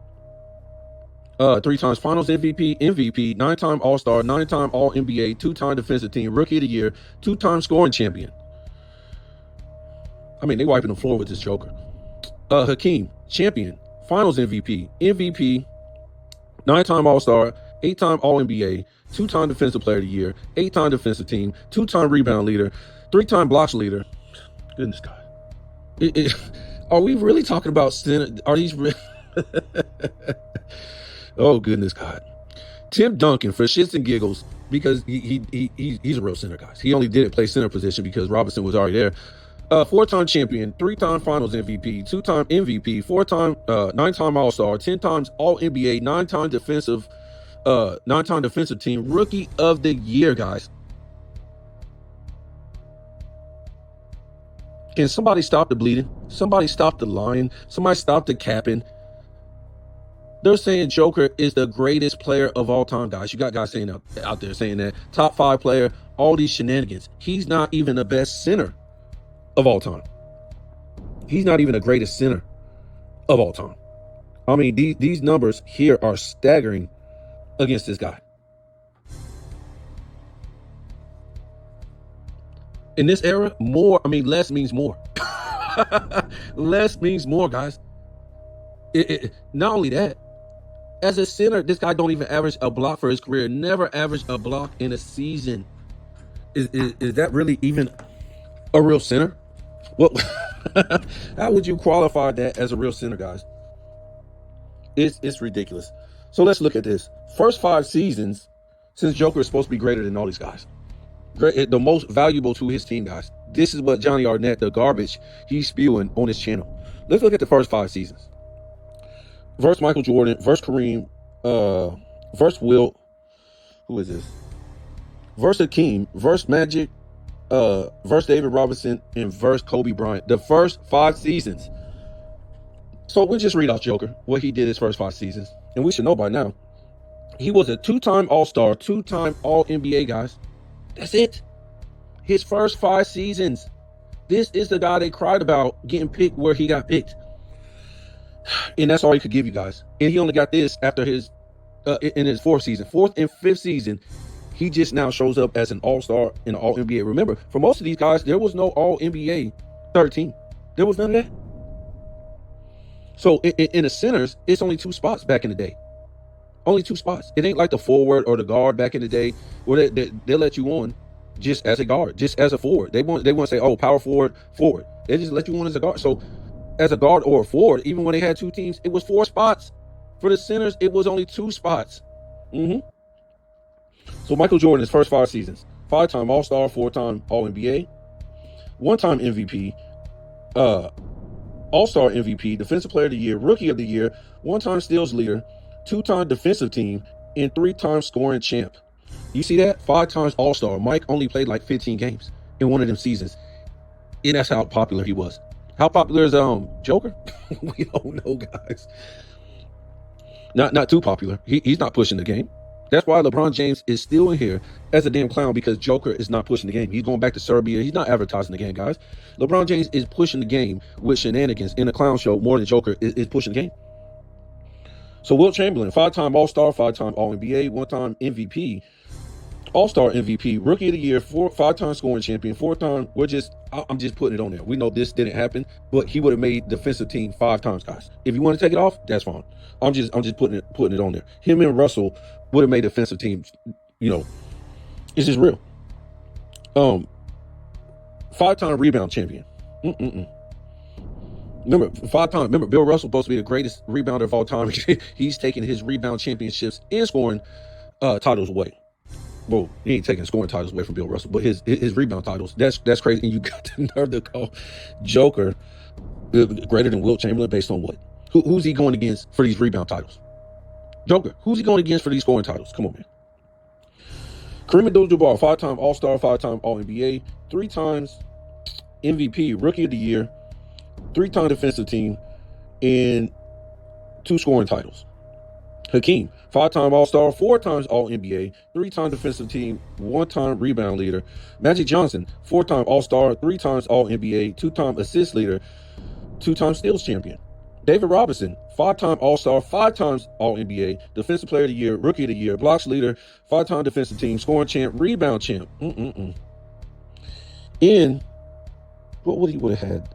3 times finals MVP, 9-time All-Star, 9-time All-NBA, 2-time defensive team, rookie of the year, 2-time scoring champion. I mean, they wiping the floor with this Joker. Hakeem, champion, finals MVP, 9-time All-Star, 8-time All-NBA, 2-time defensive player of the year, 8-time defensive team, 2-time rebound leader, 3-time blocks leader. Goodness God. Are we really talking about center? Are these oh, goodness God. Tim Duncan, for shits and giggles, because he's a real center, guys. He only didn't play center position because Robinson was already there. 4-time champion, 3-time finals MVP, 2-time MVP, 4-time, 9-time All-Star, 10 times All-NBA, 9-time defensive team, rookie of the year, guys. Can somebody stop the bleeding? Somebody stop the lying? Somebody stop the capping? They're saying Joker is the greatest player of all time, guys. You got guys saying out there saying that. Top 5 player, all these shenanigans. He's not even the best center of all time. He's not even the greatest center of all time. I mean, these numbers here are staggering against this guy. In this era, less means more. Less means more, guys. Not only that, as a center, this guy don't even average a block for his career. Never averaged a block in a season. Is that really even a real center? Well, how would you qualify that as a real center, guys? It's ridiculous. So let's look at this. First 5 seasons since Joker is supposed to be greater than all these guys. The most valuable to his team, guys. This is what Johnny Arnett, the garbage he's spewing on his channel. Let's look at the first 5 seasons. Versus Michael Jordan, versus Kareem, versus Wilt. Who is this? Versus Hakeem, versus Magic, versus David Robinson, and versus Kobe Bryant. The first 5 seasons. So we'll just read off Joker, what he did his first 5 seasons. And we should know by now. He was a 2-time All-Star, 2-time All-NBA, guys. That's it. His first 5 seasons. This is the guy they cried about getting picked where he got picked. And that's all he could give you guys. And he only got this after his in his 4th season. 4th and 5th season, he just now shows up as an All-Star and an All-NBA. Remember, for most of these guys, there was no All-NBA 13. There was none of that. So in the centers, it's only 2 spots back in the day. Only 2 spots. It ain't like the forward or the guard back in the day where they'll let you on just as a guard, just as a forward. They want to say, oh, power forward, forward. They just let you in as a guard. So as a guard or a forward, even when they had 2 teams, it was 4 spots. For the centers, it was only 2 spots. So Michael Jordan, his first 5 seasons, 5-time All-Star, 4-time All-NBA, 1-time MVP, All-Star MVP, Defensive Player of the Year, Rookie of the Year, 1-time steals leader, 2-time defensive team, and 3-time scoring champ. You see that? 5 times All-Star. Mike only played like 15 games in one of them seasons. And that's how popular he was. How popular is Joker? We don't know, guys. Not too popular. He's not pushing the game. That's why LeBron James is still in here as a damn clown, because Joker is not pushing the game. He's going back to Serbia. He's not advertising the game, guys. LeBron James is pushing the game with shenanigans in a clown show more than Joker is pushing the game. So Wilt Chamberlain, 5-time All-Star, 5-time All-NBA, 1-time MVP, All-Star MVP, Rookie of the Year, 5-time scoring champion, 4-time. I'm just putting it on there. We know this didn't happen, but he would have made defensive team 5 times, guys. If you want to take it off, that's fine. I'm just putting it on there. Him and Russell would have made defensive teams. It's just real. 5-time rebound champion. Remember, 5-time. Remember, Bill Russell supposed to be the greatest rebounder of all time. He's taking his rebound championships and scoring titles away. Well, he ain't taking scoring titles away from Bill Russell, but his rebound titles, that's crazy. And you got the nerve to call Joker greater than Wilt Chamberlain based on what? Who's he going against for these rebound titles? Joker, who's he going against for these scoring titles? Come on, man. Kareem Abdul-Jabbar, 5-time All-Star, 5-time All-NBA, 3 times MVP, Rookie of the Year, 3-time defensive team, and 2 scoring titles. Hakeem, 5-time All-Star, 4 times All-NBA, 3-time defensive team, 1-time rebound leader. Magic Johnson, 4-time All-Star, 3 times All-NBA, 2-time assist leader, 2-time steals champion. David Robinson, 5-time All-Star, 5 times All-NBA, Defensive Player of the Year, Rookie of the Year, blocks leader, 5-time defensive team, scoring champ, rebound champ. And what would he would have had?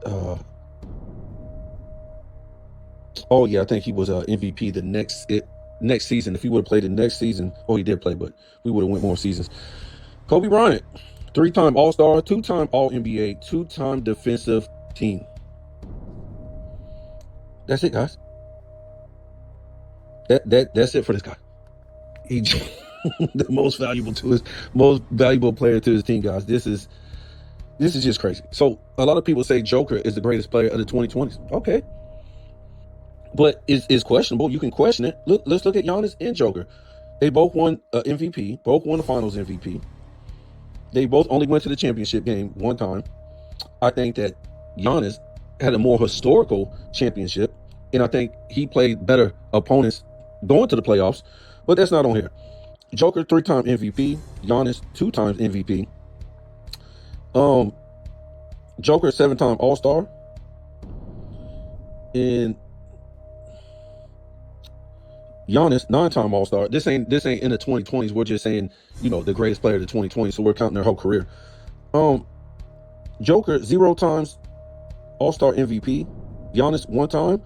I think he was MVP the next season. If he would have played the next season, he did play, but we would have went more seasons. Kobe Bryant, 3-time All-Star, 2-time All-NBA, 2-time defensive team. That's it, guys. That's it for this guy. He the most valuable player to his team, guys. This is just crazy. So a lot of people say Joker is the greatest player of the 2020s. Okay. But it's questionable. You can question it. Let's look at Giannis and Joker. They both won MVP, both won the finals MVP. They both only went to the championship game 1 time. I think that Giannis had a more historical championship, and I think he played better opponents going to the playoffs, but that's not on here. Joker, 3-time MVP. Giannis, 2 times MVP. Joker, 7-time All-Star. And Giannis, 9-time All-Star. This ain't in the 2020s. We're just saying, the greatest player of the 2020s, so we're counting their whole career. Joker, 0 times All-Star MVP. Giannis, 1 time.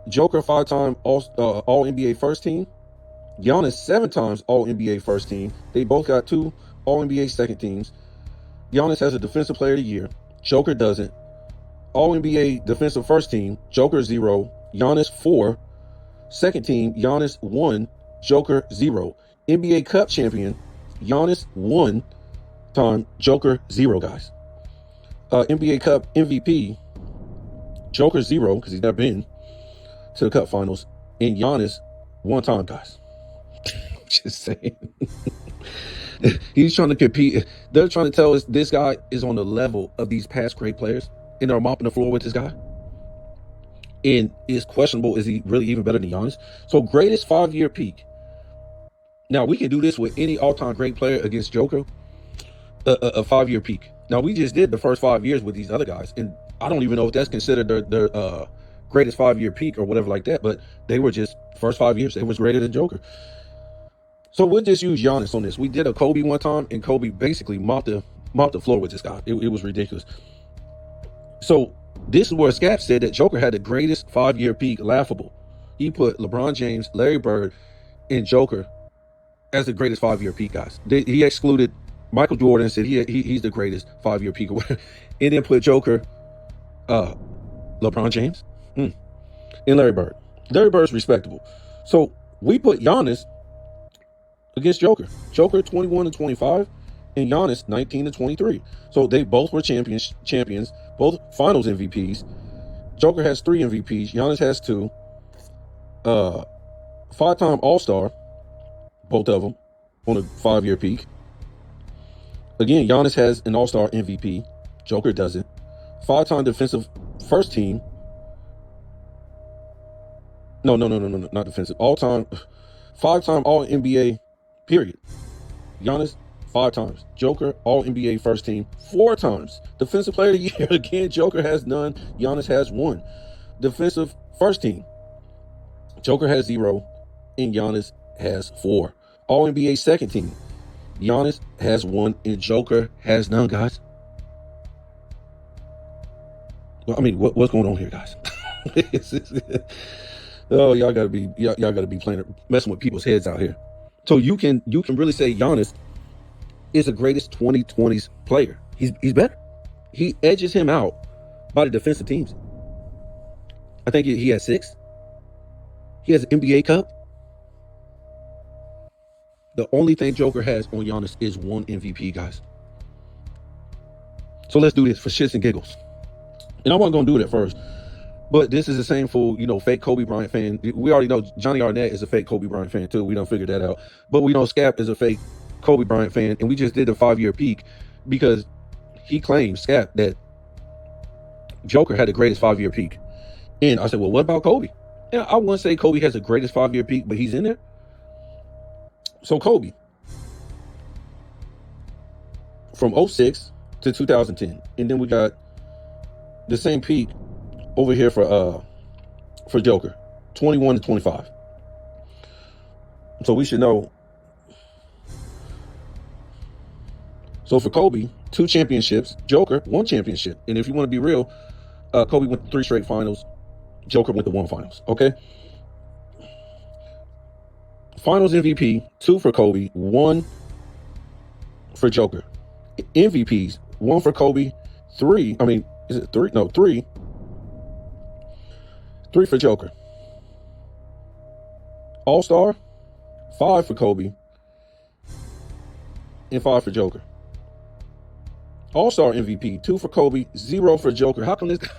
Joker, 5-time All-NBA first team. Giannis, 7 times All-NBA first team. They both got 2 All-NBA second teams. Giannis has a Defensive Player of the Year. Joker doesn't. All-NBA defensive first team. Joker, 0. Giannis, 4. Second team. Giannis, 1. Joker, 0. NBA Cup champion. Giannis, 1 time. Joker, 0, guys. NBA Cup MVP. Joker, 0, because he's never been to the Cup Finals. And Giannis, 1 time, guys. Just saying. He's trying to compete. They're trying to tell us this guy is on the level of these past great players, and they're mopping the floor with this guy. And it's questionable, is he really even better than Giannis? So greatest 5-year peak. Now, we can do this with any all-time great player against Joker, a 5-year peak. Now, we just did the first 5 years with these other guys, and I don't even know if that's considered their greatest 5-year peak or whatever like that, but they were just first 5 years. They was greater than Joker. So we'll just use Giannis on this. We did a Kobe one time, and Kobe basically mopped the floor with this guy. It was ridiculous. So this is where Scap said that Joker had the greatest 5-year peak, laughable. He put LeBron James, Larry Bird, and Joker as the greatest 5-year peak, guys. He excluded Michael Jordan said he's the greatest 5-year peak, and then put Joker, LeBron James, and Larry Bird. Larry Bird's respectable. So we put Giannis against Joker. Joker 21-25, and Giannis 19-23. So they both were champions, both Finals MVPs. Joker has 3 MVPs. Giannis has 2. 5-time All-Star, both of them on a 5-year peak. Again, Giannis has an All-Star MVP. Joker doesn't. 5-time defensive first team. No, not defensive. All-time, 5-time All-NBA, period. Giannis, 5 times. Joker, All-NBA first team, 4 times. Defensive Player of the Year, again, Joker has none. Giannis has 1. Defensive first team. Joker has 0, and Giannis has 4. All-NBA second team. Giannis has 1, and Joker has none, guys. Well, I mean, what's going on here, guys? Oh, y'all gotta be playing, messing with people's heads out here. So you can really say Giannis is the greatest 2020s player. He's better. He edges him out by the defensive teams. I think he has 6. He has an NBA Cup. The only thing Joker has on Giannis is 1 MVP, guys. So let's do this for shits and giggles. And I wasn't going to do it at first, but this is the same fool, fake Kobe Bryant fan. We already know Johnny Arnett is a fake Kobe Bryant fan too. We done figured that out. But we know Scap is a fake Kobe Bryant fan, and we just did the 5-year peak because he claims, Scap, that Joker had the greatest 5-year peak. And I said, well, what about Kobe? Yeah, I wouldn't say Kobe has the greatest 5-year peak, but he's in there. So Kobe, from 06 to 2010, and then we got the same peak over here for Joker, 21-25. So we should know. So for Kobe, 2 championships. Joker, 1 championship. And if you want to be real, Kobe went to 3 straight finals. Joker went to 1 finals. Okay. Finals MVP, 2 for Kobe, 1 for Joker. MVPs, 1 for Kobe, 3. I mean, is it 3? No, 3. 3 for Joker. All-Star, 5 for Kobe, and 5 for Joker. All-Star MVP, 2 for Kobe, 0 for Joker. How come this guy,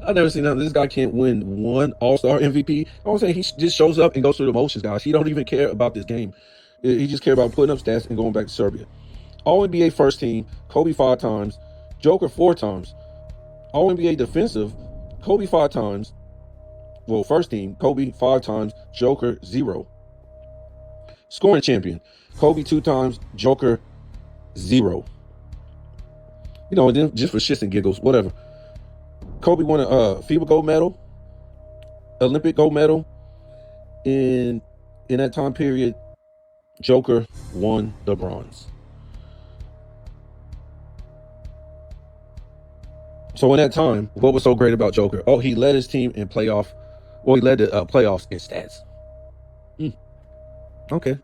I've never seen that. This guy can't win 1 All-Star MVP. I'm saying he just shows up and goes through the motions, guys. He don't even care about this game. He just cares about putting up stats and going back to Serbia. All-NBA first team, Kobe 5 times, Joker 4 times. All-NBA defensive, Kobe 5 times. Well, first team, Kobe 5 times, Joker 0. Scoring champion, Kobe 2 times, Joker 0. And then just for shits and giggles, whatever. Kobe won a FIBA gold medal, Olympic gold medal. In that time period, Joker won the bronze. So in that time, what was so great about Joker? Oh, he led his team in playoff. Well, he led the playoffs in stats. Okay.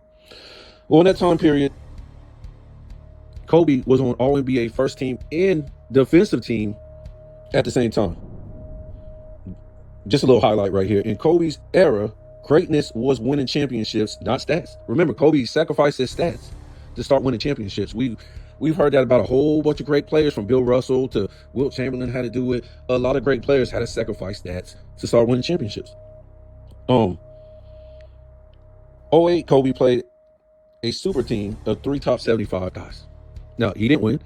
Well, in that time period, Kobe was on All-NBA first team and defensive team at the same time. Just a little highlight right here. In Kobe's era, greatness was winning championships, not stats. Remember, Kobe sacrificed his stats to start winning championships. We've heard that about a whole bunch of great players, from Bill Russell to Wilt Chamberlain had to do it. A lot of great players had to sacrifice stats to start winning championships. 08, Kobe played a super team of 3 top 75 guys. Now, he didn't win,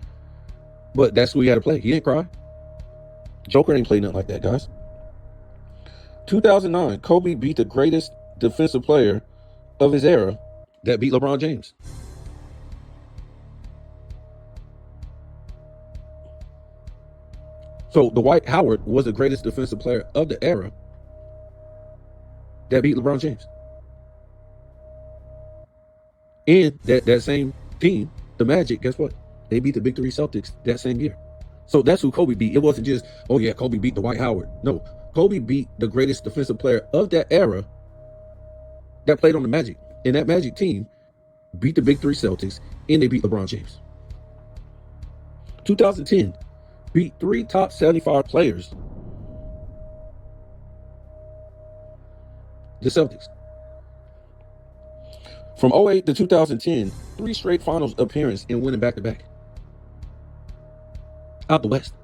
but that's who he had to play. He didn't cry. Joker ain't played nothing like that, guys. 2009, Kobe beat the greatest defensive player of his era that beat LeBron James. So Dwight Howard was the greatest defensive player of the era that beat LeBron James. And that same team, the Magic, guess what? They beat the Big 3 Celtics that same year. So that's who Kobe beat. It wasn't just, oh yeah, Kobe beat Dwight Howard. No, Kobe beat the greatest defensive player of that era that played on the Magic. And that Magic team beat the Big Three Celtics, and they beat LeBron James. 2010, beat 3 top 75 players, the Celtics. From 08 to 2010, 3 straight finals appearances and winning back-to-back. Out the West.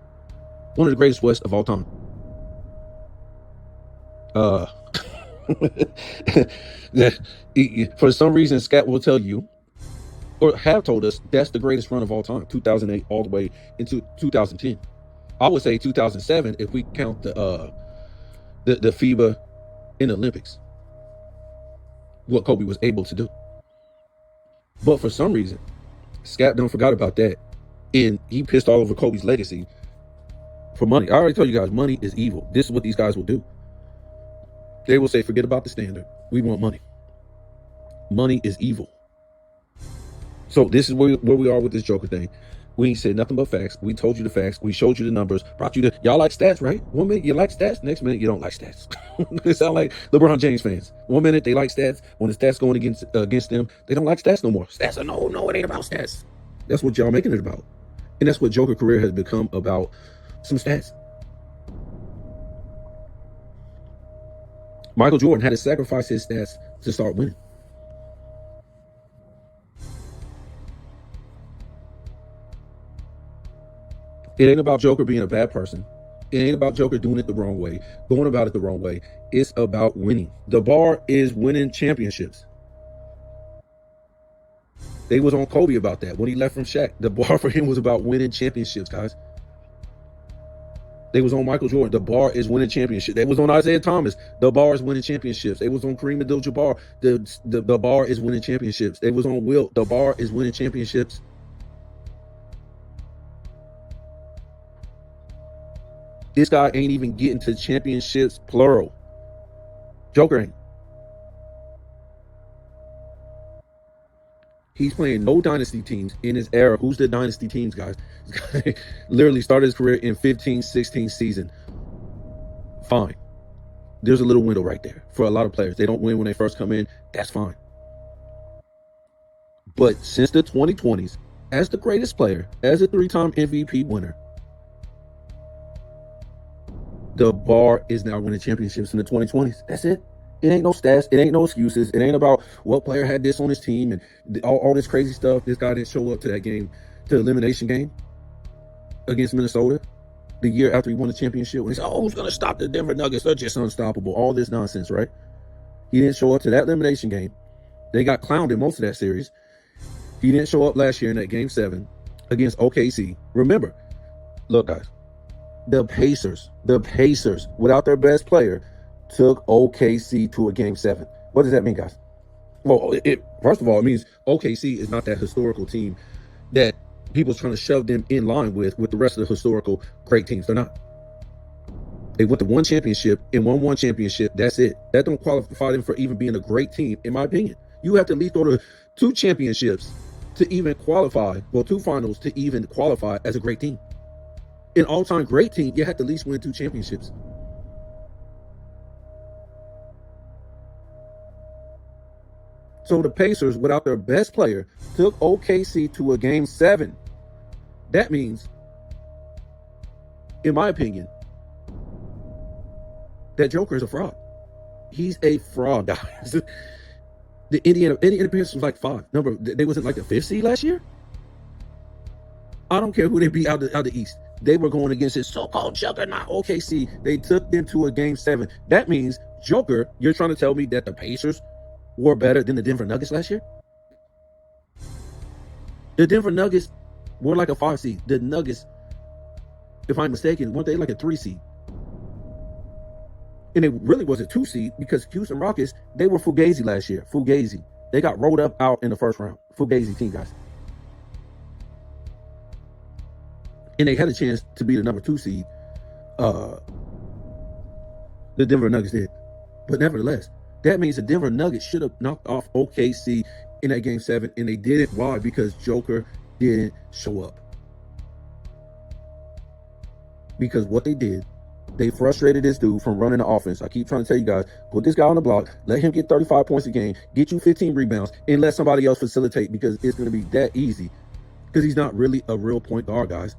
One of the greatest West of all time. For some reason, Scat will tell you, or have told us, that's the greatest run of all time, 2008 all the way into 2010. I would say 2007 if we count the FIBA and Olympics, what Kobe was able to do. But for some reason, Scat don't forgot about that, and he pissed all over Kobe's legacy for money. I already told you guys, money is evil. This is what these guys will do. They will say, forget about the standard. We want money. Money is evil. So this is where we are with this Joker thing. We ain't said nothing but facts. We told you the facts. We showed you the numbers. Brought you the... Y'all like stats, right? 1 minute you like stats. Next minute you don't like stats. They sound like LeBron James fans. 1 minute they like stats. When the stats going against them, they don't like stats no more. Stats are no, it ain't about stats. That's what y'all making it about. And that's what Joker career has become about. Some stats. Michael Jordan had to sacrifice his stats to start winning. It ain't about Joker being a bad person. It ain't about Joker doing it the wrong way, going about it the wrong way. It's about winning. The bar is winning championships. They was on Kobe about that when he left from Shaq. The bar for him was about winning championships, guys. They was on Michael Jordan. The bar is winning championships. They was on Isaiah Thomas. The bar is winning championships. They was on Kareem Abdul-Jabbar. The bar is winning championships. They was on Wilt. The bar is winning championships. This guy ain't even getting to championships, plural. Joker ain't. He's playing no dynasty teams in his era. Who's the dynasty teams, guys? This guy literally started his career in 15-16 season. Fine. There's a little window right there for a lot of players. They don't win when they first come in. That's fine. But since the 2020s, as the greatest player, as a 3-time MVP winner, the bar is now winning championships in the 2020s. That's it. It ain't no stats. It ain't no excuses. It ain't about what player had this on his team and all this crazy stuff. This guy didn't show up to that game, to the elimination game against Minnesota the year after he won the championship. When he said, who's going to stop the Denver Nuggets? They're just unstoppable. All this nonsense, right? He didn't show up to that elimination game. They got clowned in most of that series. He didn't show up last year in that game 7 against OKC. Remember, look, guys, the Pacers, without their best player, took OKC to a game 7. What does that mean, guys? Well, first of all, it means OKC is not that historical team that people's trying to shove them in line with the rest of the historical great teams. They're not. They went to one championship and won one championship. That's it. That don't qualify them for even being a great team, in my opinion. You have to at least go to 2 championships to even qualify, well, 2 finals to even qualify as a great team. An all-time great team, you have to at least win 2 championships. So the Pacers, without their best player, took OKC to a game 7. That means, in my opinion, that Joker is a fraud. He's a fraud, guys. The Indiana Pacers was like 5. Remember, they wasn't like the 5th seed last year? I don't care who they beat out the East. They were going against his so-called juggernaut OKC. They took them to a game 7. That means, Joker, you're trying to tell me that the Pacers were better than the Denver Nuggets last year? The Denver Nuggets were like a 5 seed. The Nuggets, if I'm mistaken, weren't they like a 3 seed? And it really was a 2 seed because Houston Rockets, they were Fugazi last year. Fugazi. They got rolled up out in the first round. Fugazi team, guys. And they had a chance to be the number 2 seed. The Denver Nuggets did. But nevertheless, that means the Denver Nuggets should have knocked off OKC in that game 7. And they didn't. Why? Because Joker didn't show up. Because what they did They frustrated this dude from running the offense. I keep trying to tell you guys, put this guy on the block, let him get 35 points a game, get you 15 rebounds, and let somebody else facilitate, because it's going to be that easy. Because he's not really a real point guard, guys.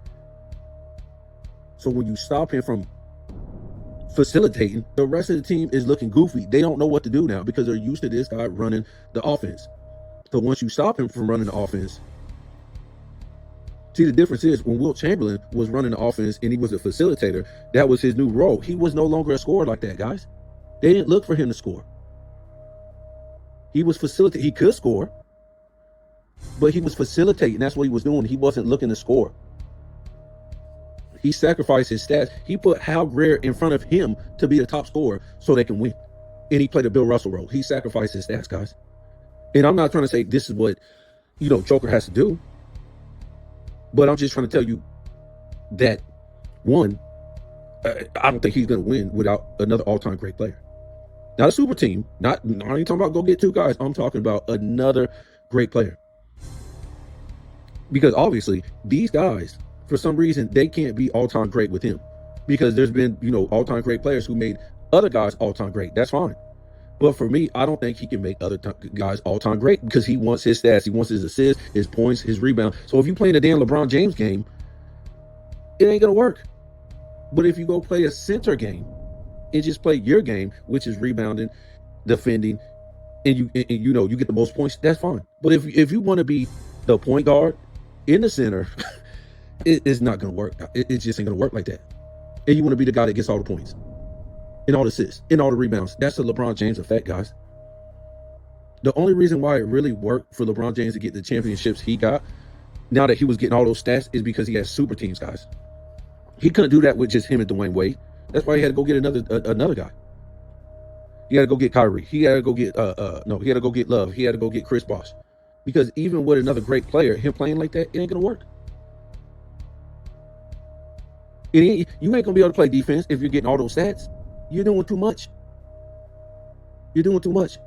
So when you stop him from facilitating, the rest of the team is looking goofy. They don't know what to do now because they're used to this guy running the offense. So once you stop him from running the offense, see, the difference is when Wilt Chamberlain was running the offense and he was a facilitator, that was his new role. He was no longer a scorer like that, guys. They didn't look for him to score. He was facilitating. He could score, but he was facilitating. That's what he was doing. He wasn't looking to score. He sacrificed his stats. He put Hal Greer in front of him to be the top scorer so they can win. And he played a Bill Russell role. He sacrificed his stats, guys. And I'm not trying to say this is what, Joker has to do. But I'm just trying to tell you that, one, I don't think he's going to win without another all-time great player. Not a super team. I ain't talking about go get two guys. I'm talking about another great player. Because obviously, these guys, for some reason, they can't be all-time great with him. Because there's been, all-time great players who made other guys all-time great. That's fine. But for me, I don't think he can make other guys all-time great because he wants his stats. He wants his assists, his points, his rebound. So if you play in a damn LeBron James game, it ain't going to work. But if you go play a center game and just play your game, which is rebounding, defending, and you get the most points, that's fine. But if you want to be the point guard in the center, it's not going to work. It just ain't going to work like that. And you want to be the guy that gets all the points, and all the assists, and all the rebounds. That's the LeBron James effect, guys. The only reason why it really worked for LeBron James to get the championships he got, now that he was getting all those stats, is because he had super teams, guys. He couldn't do that with just him and Dwayne Wade. That's why he had to go get another guy. He had to go get Kyrie. He had to go get he had to go get Love. He had to go get Chris Bosh. Because even with another great player, him playing like that, it ain't gonna work. You ain't gonna be able to play defense if you're getting all those stats. You're doing too much. You're doing too much.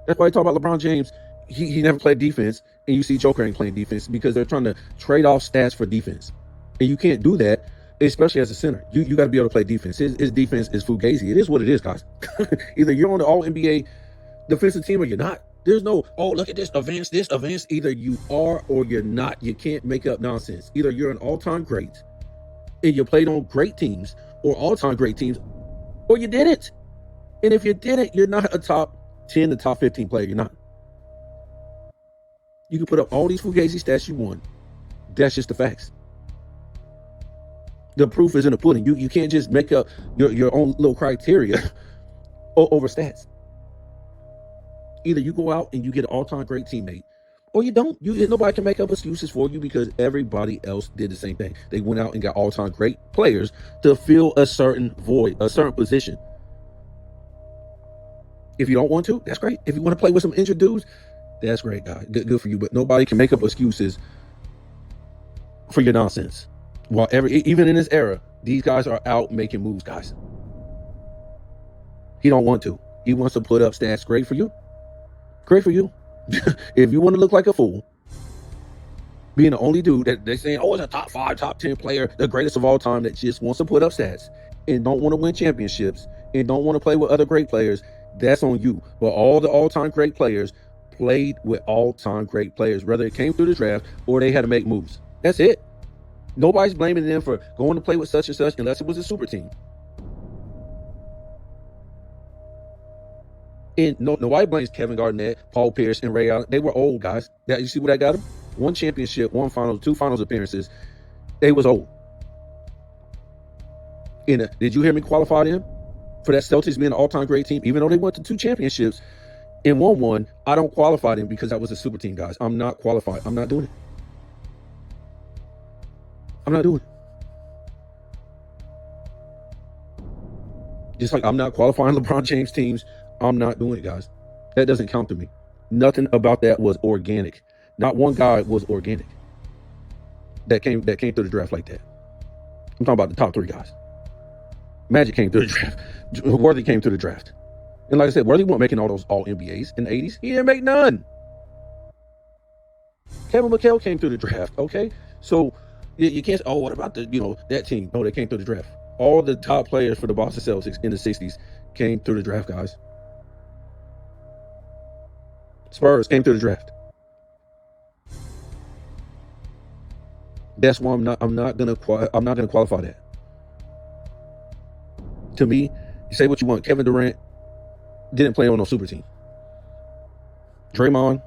That's why I talk about LeBron James. He never played defense, and you see Joker ain't playing defense because they're trying to trade off stats for defense. And you can't do that, especially as a center. You got to be able to play defense. His defense is fugazi. It is what it is, guys. Either you're on the All-NBA defensive team or you're not. There's no, look at this advance. Either you are or you're not. You can't make up nonsense. Either you're an all-time great and you played on great teams or all-time great teams, or you didn't. And if you didn't, you're not a top 10 to top 15 player. You're not. You can put up all these fugazi stats you want. That's just the facts. The proof is in the pudding. You can't just make up your own little criteria over stats. Either you go out and you get an all-time great teammate, or you don't. Nobody can make up excuses for you because everybody else did the same thing. They went out and got all-time great players to fill a certain void, a certain position. If you don't want to, that's great. If you want to play with some injured dudes, that's great, guys. Good for you. But nobody can make up excuses for your nonsense. While even in this era, these guys are out making moves, guys. He don't want to. He wants to put up stats. Great for you. Great for you. If you want to look like a fool, being the only dude that they're saying, it's a top 5, top 10 player, the greatest of all time, that just wants to put up stats and don't want to win championships and don't want to play with other great players, that's on you. But all the all-time great players played with all-time great players, whether it came through the draft or they had to make moves. That's it. Nobody's blaming them for going to play with such and such unless it was a super team. And nobody blames Kevin Garnett, Paul Pierce, and Ray Allen. They were old guys. You see what I got them? 1 championship, 1 finals, 2 finals appearances. They was old. And did you hear me qualify them for that Celtics being an all-time great team? Even though they went to 2 championships and won 1, I don't qualify them because that was a super team, guys. I'm not qualified. I'm not doing it. I'm not doing it. Just like I'm not qualifying LeBron James teams, I'm not doing it, guys. That doesn't count to me. Nothing about that was organic. Not one guy was organic that came through the draft like that. I'm talking about the top 3 guys. Magic came through the draft. Worthy came through the draft. And like I said, Worthy wasn't making all those all-NBAs in the 80s. He didn't make none. Kevin McHale came through the draft, okay? So you can't say, what about that team? No, they came through the draft. all the top players for the Boston Celtics in the 60s came through the draft, guys. Spurs came through the draft. That's why I'm not gonna qualify that. To me, you say what you want. Kevin Durant didn't play on no super team. Draymond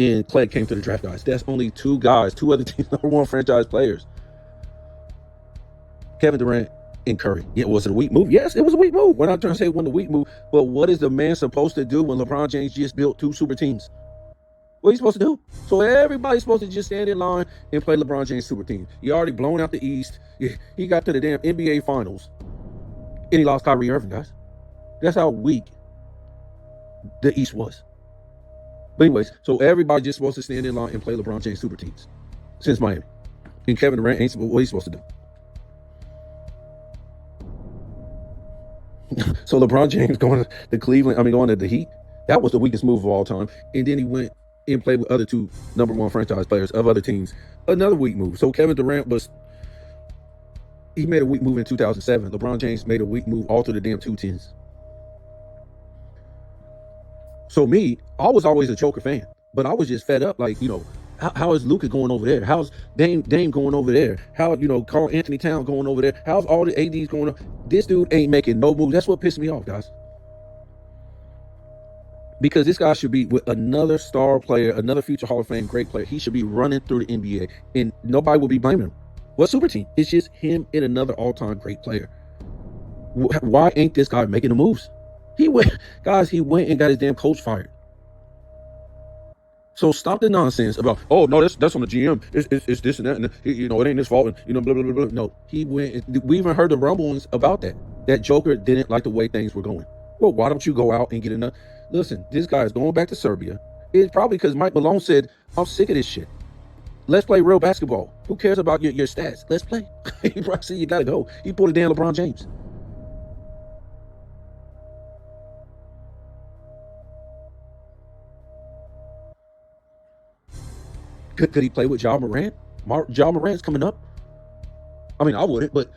and Clay came to the draft, guys. That's only two guys, two other teams, #1 franchise players. Kevin Durant and Curry. Yeah, was it a weak move? Yes, it was a weak move. We're not trying to say it wasn't a weak move, but what is the man supposed to do when LeBron James just built 2 super teams? What are you supposed to do? So everybody's supposed to just stand in line and play LeBron James super team. He already blown out the East. He got to the damn NBA Finals, and he lost Kyrie Irving, guys. That's how weak the East was. But anyways, so everybody just supposed to stand in line and play LeBron James super teams since Miami. And Kevin Durant ain't what he's supposed to do. So LeBron James going to going to the Heat, that was the weakest move of all time. And then he went and played with other 2 #1 franchise players of other teams. Another weak move. So Kevin Durant he made a weak move in 2007. LeBron James made a weak move all through the damn 210s. So me, I was always a Joker fan, but I was just fed up. Like, how is Luka going over there? How's Dame going over there? How, Karl Anthony Towns going over there? How's all the ADs going on? This dude ain't making no moves. That's what pissed me off, guys. Because this guy should be with another star player, another future Hall of Fame great player. He should be running through the NBA, and nobody will be blaming him. What super team? It's just him and another all-time great player. Why ain't this guy making the moves? He went and got his damn coach fired. So stop the nonsense about, oh no, that's on the GM. It's this and that, and it ain't his fault, and blah blah blah blah. No, he went. We even heard the rumblings about that. That Joker didn't like the way things were going. Well, why don't you go out and get another? Listen, this guy is going back to Serbia. It's probably because Mike Malone said, I'm sick of this shit. Let's play real basketball. Who cares about your stats? Let's play. He probably said, you gotta go. He pulled it down LeBron James. Could he play with Ja Morant? Ja Morant's coming up. I mean, I wouldn't, but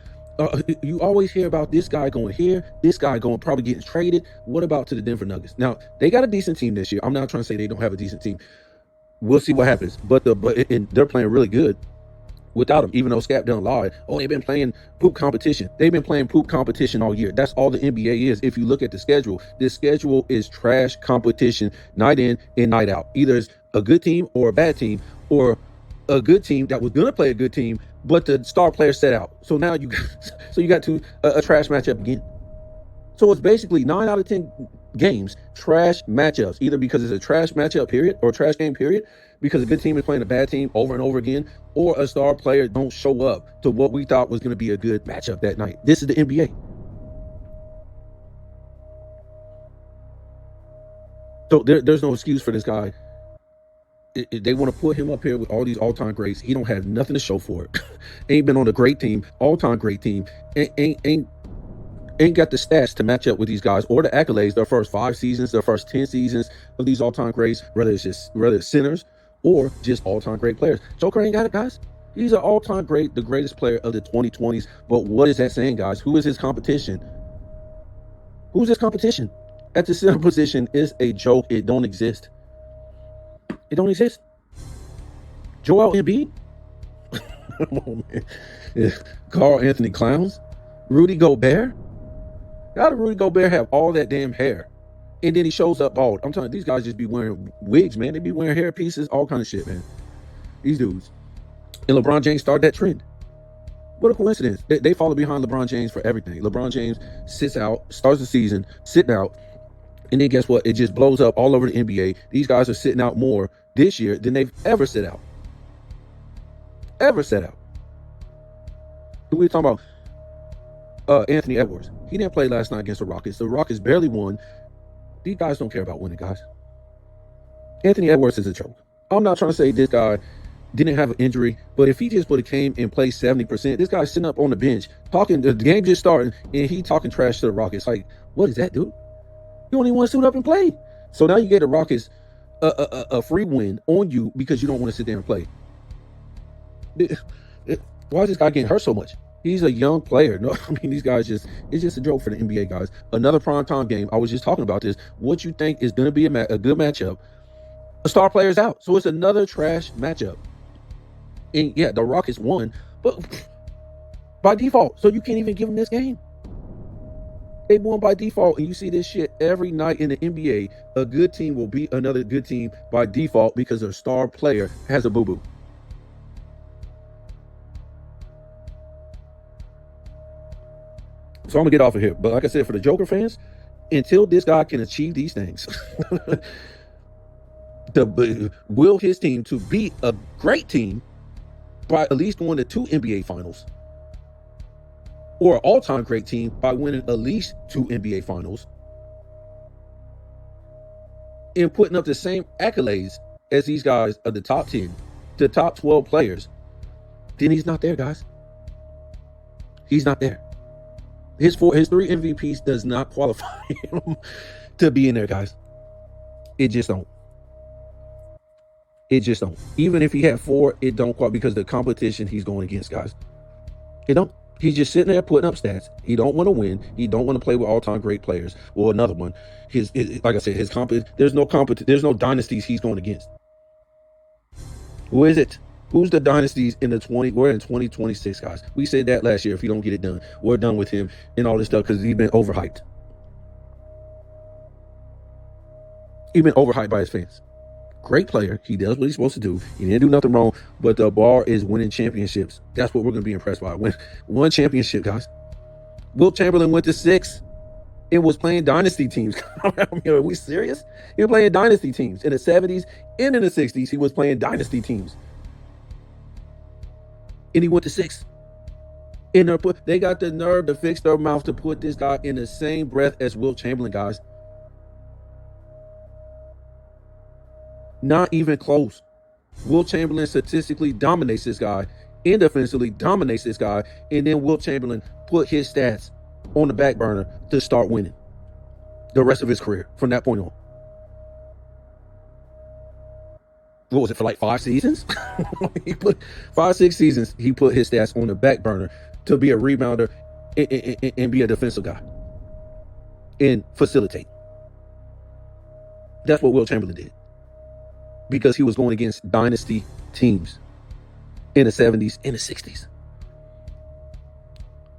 you always hear about this guy going here, this guy going probably getting traded. What about to the Denver Nuggets? Now, they got a decent team this year. I'm not trying to say they don't have a decent team. We'll see what happens. But they're playing really good without him, even though Scap done lied. Oh, they've been playing poop competition. They've been playing poop competition all year. That's all the NBA is. If you look at the schedule is trash competition night in and night out. Either it's a good team or a bad team, or a good team that was going to play a good team, but the star player set out. So now you got a trash matchup again. So it's basically 9 out of 10 games, trash matchups, either because it's a trash matchup period or trash game period, because a good team is playing a bad team over and over again, or a star player don't show up to what we thought was going to be a good matchup that night. This is the NBA. So there's no excuse for this guy. They want to put him up here with all these all-time greats. He don't have nothing to show for it. Ain't been on a great team, all-time great team. Ain't got the stats to match up with these guys or the accolades. Their first 5 seasons, their first 10 seasons of these all-time greats, whether it's centers or just all-time great players. Joker ain't got it, guys. He's an all-time great, the greatest player of the 2020s. But what is that saying, guys? Who is his competition? Who's his competition? At the center position is a joke. It don't exist. It don't exist. Joel Embiid? Come on, man. Karl Anthony Clowns? Rudy Gobert? How did Rudy Gobert have all that damn hair? And then he shows up bald. I'm telling you, these guys just be wearing wigs, man. They be wearing hair pieces, all kind of shit, man. These dudes. And LeBron James started that trend. What a coincidence. They follow behind LeBron James for everything. LeBron James sits out, starts the season, sitting out. And then guess what? It just blows up all over the NBA. These guys are sitting out more this year than they've ever sit out. Ever sit out. Who we talking about? Anthony Edwards. He didn't play last night against the Rockets. The Rockets barely won. These guys don't care about winning, guys. Anthony Edwards is a joke. I'm not trying to say this guy didn't have an injury, but if he just would have came and played 70%, this guy's sitting up on the bench talking. The game just started, and he talking trash to the Rockets. Like, what is that, dude? You don't even want to suit up and play. So now you get the Rockets a free win on you because you don't want to sit there and play. Why is this guy getting hurt so much? He's a young player. No, I mean, these guys it's just a joke for the NBA guys. Another primetime game. I was just talking about this. What you think is going to be a good matchup? A star player's out. So it's another trash matchup. And yeah, the Rockets won, but by default. So you can't even give them this game. They won by default, and you see this shit every night in the NBA. A good team will beat another good team by default because their star player has a boo-boo. So I'm gonna get off of here. But like I said, for the Joker fans, until this guy can achieve these things, will his team to beat a great team by at least going to 2 NBA finals, or an all-time great team by winning at least 2 NBA finals, and putting up the same accolades as these guys of the top 10, the top 12 players, then he's not there, guys. He's not there. His 3 MVPs does not qualify him to be in there, guys. It just don't. It just don't. Even if he had 4, it don't qualify because the competition he's going against, guys. It don't. He's just sitting there putting up stats. He don't want to win. He don't want to play with all-time great players. Well, another one. Like I said, there's no dynasties he's going against. Who is it? Who's the dynasties in we're in 2026, guys. We said that last year. If you don't get it done, we're done with him and all this stuff because he's been overhyped. He's been overhyped by his fans. Great player. He does what he's supposed to do. He didn't do nothing wrong, but the bar is winning championships. That's what we're going to be impressed by. One championship, guys. Wilt Chamberlain went to 6 and was playing dynasty teams. Are we serious? He was playing dynasty teams in the 70s and in the 60s. He was playing dynasty teams. And he went to 6. And they got the nerve to fix their mouth to put this guy in the same breath as Wilt Chamberlain, guys. Not even close. Wilt Chamberlain statistically dominates this guy and defensively dominates this guy. And then Wilt Chamberlain put his stats on the back burner to start winning the rest of his career from that point on. What was it, for like 5 seasons? He put 5-6 seasons. He put his stats on the back burner to be a rebounder and be a defensive guy and facilitate. That's what Wilt Chamberlain did because he was going against dynasty teams in the 70s and the 60s.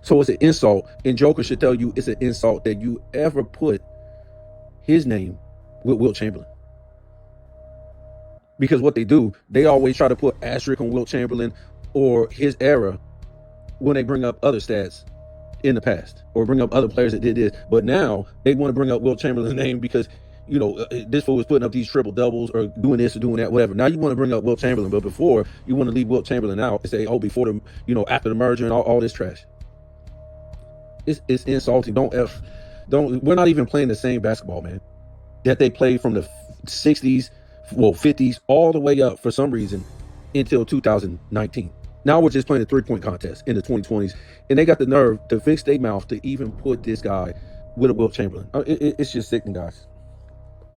So it's an insult, and Joker should tell you it's an insult that you ever put his name with Wilt Chamberlain. Because what they do, they always try to put asterisk on Wilt Chamberlain or his era when they bring up other stats in the past or bring up other players that did this. But now they want to bring up Wilt Chamberlain's name because, this fool was putting up these triple doubles or doing this or doing that, whatever. Now you want to bring up Wilt Chamberlain, but before you want to leave Wilt Chamberlain out and say, oh, before the, after the merger and all this trash. It's insulting. We're not even playing the same basketball, man, that they played from the 60s, 50s, all the way up for some reason until 2019. Now we're just playing a 3-point contest in the 2020s, and they got the nerve to fix their mouth to even put this guy with a Wilt Chamberlain. It's just sickening, guys.